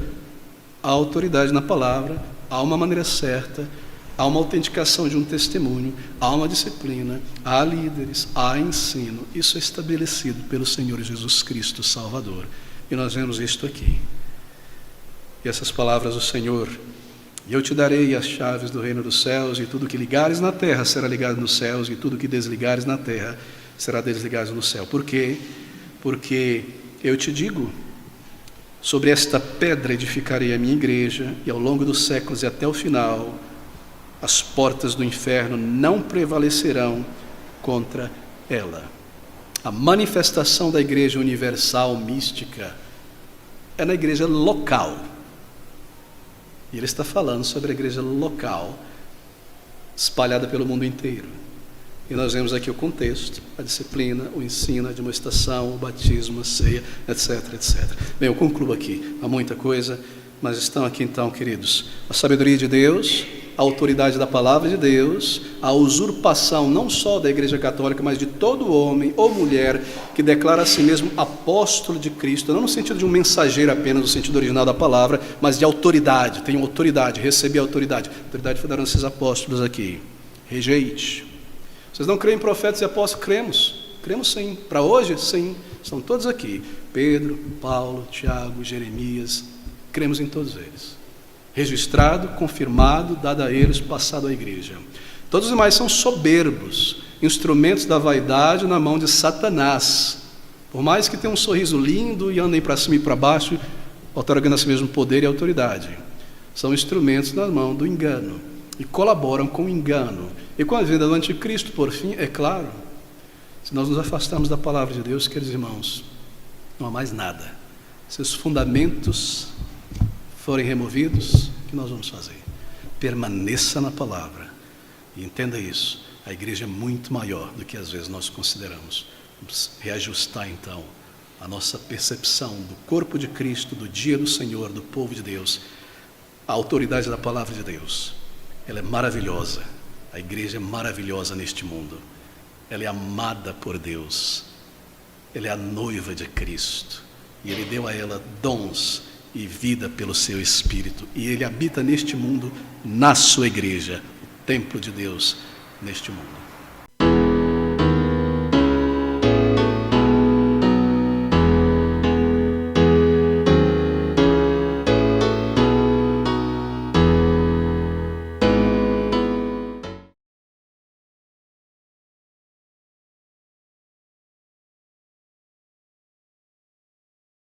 Speaker 1: há autoridade na palavra, há uma maneira certa, há uma autenticação de um testemunho, há uma disciplina, há líderes, há ensino. Isso é estabelecido pelo Senhor Jesus Cristo Salvador. E nós vemos isto aqui. E essas palavras do Senhor: e eu te darei as chaves do reino dos céus, e tudo que ligares na terra será ligado nos céus, e tudo que desligares na terra será desligado no céu. Por quê? Porque eu te digo, sobre esta pedra edificarei a minha igreja, e ao longo dos séculos e até o final, as portas do inferno não prevalecerão contra ela. A manifestação da igreja universal mística é na igreja local. E ele está falando sobre a igreja local, espalhada pelo mundo inteiro. E nós vemos aqui o contexto, a disciplina, o ensino, a demonstração, o batismo, a ceia, etc, etc. Bem, eu concluo aqui. Há muita coisa, mas estão aqui então, queridos, a sabedoria de Deus, a autoridade da palavra de Deus, a usurpação não só da igreja católica, mas de todo homem ou mulher que declara a si mesmo apóstolo de Cristo, não no sentido de um mensageiro apenas, no sentido original da palavra, mas de autoridade. Tenho autoridade, recebi autoridade. A autoridade foi dada a esses apóstolos aqui. Rejeite. Vocês não creem em profetas e apóstolos? Cremos sim. Para hoje, sim. Estão todos aqui. Pedro, Paulo, Tiago, Jeremias. Cremos em todos eles. Registrado, confirmado, dado a eles, passado à igreja. Todos os demais são soberbos, instrumentos da vaidade na mão de Satanás. Por mais que tenham um sorriso lindo e andem para cima e para baixo, otorgando a si mesmo poder e autoridade. são instrumentos na mão do engano e colaboram com o engano. E com a vinda do anticristo, por fim, é claro, se nós nos afastarmos da palavra de Deus, queridos irmãos, não há mais nada. Se os fundamentos forem removidos, o que nós vamos fazer? Permaneça na palavra e entenda isso. A igreja é muito maior do que às vezes nós consideramos. Vamos reajustar então a nossa percepção do corpo de Cristo, do dia do Senhor, do povo de Deus. A autoridade da palavra de Deus, ela é maravilhosa. A igreja é maravilhosa neste mundo. Ela é amada por Deus. Ela é a noiva de Cristo. E Ele deu a ela dons e vida pelo seu Espírito. E Ele habita neste mundo, na sua igreja, o templo de Deus neste mundo.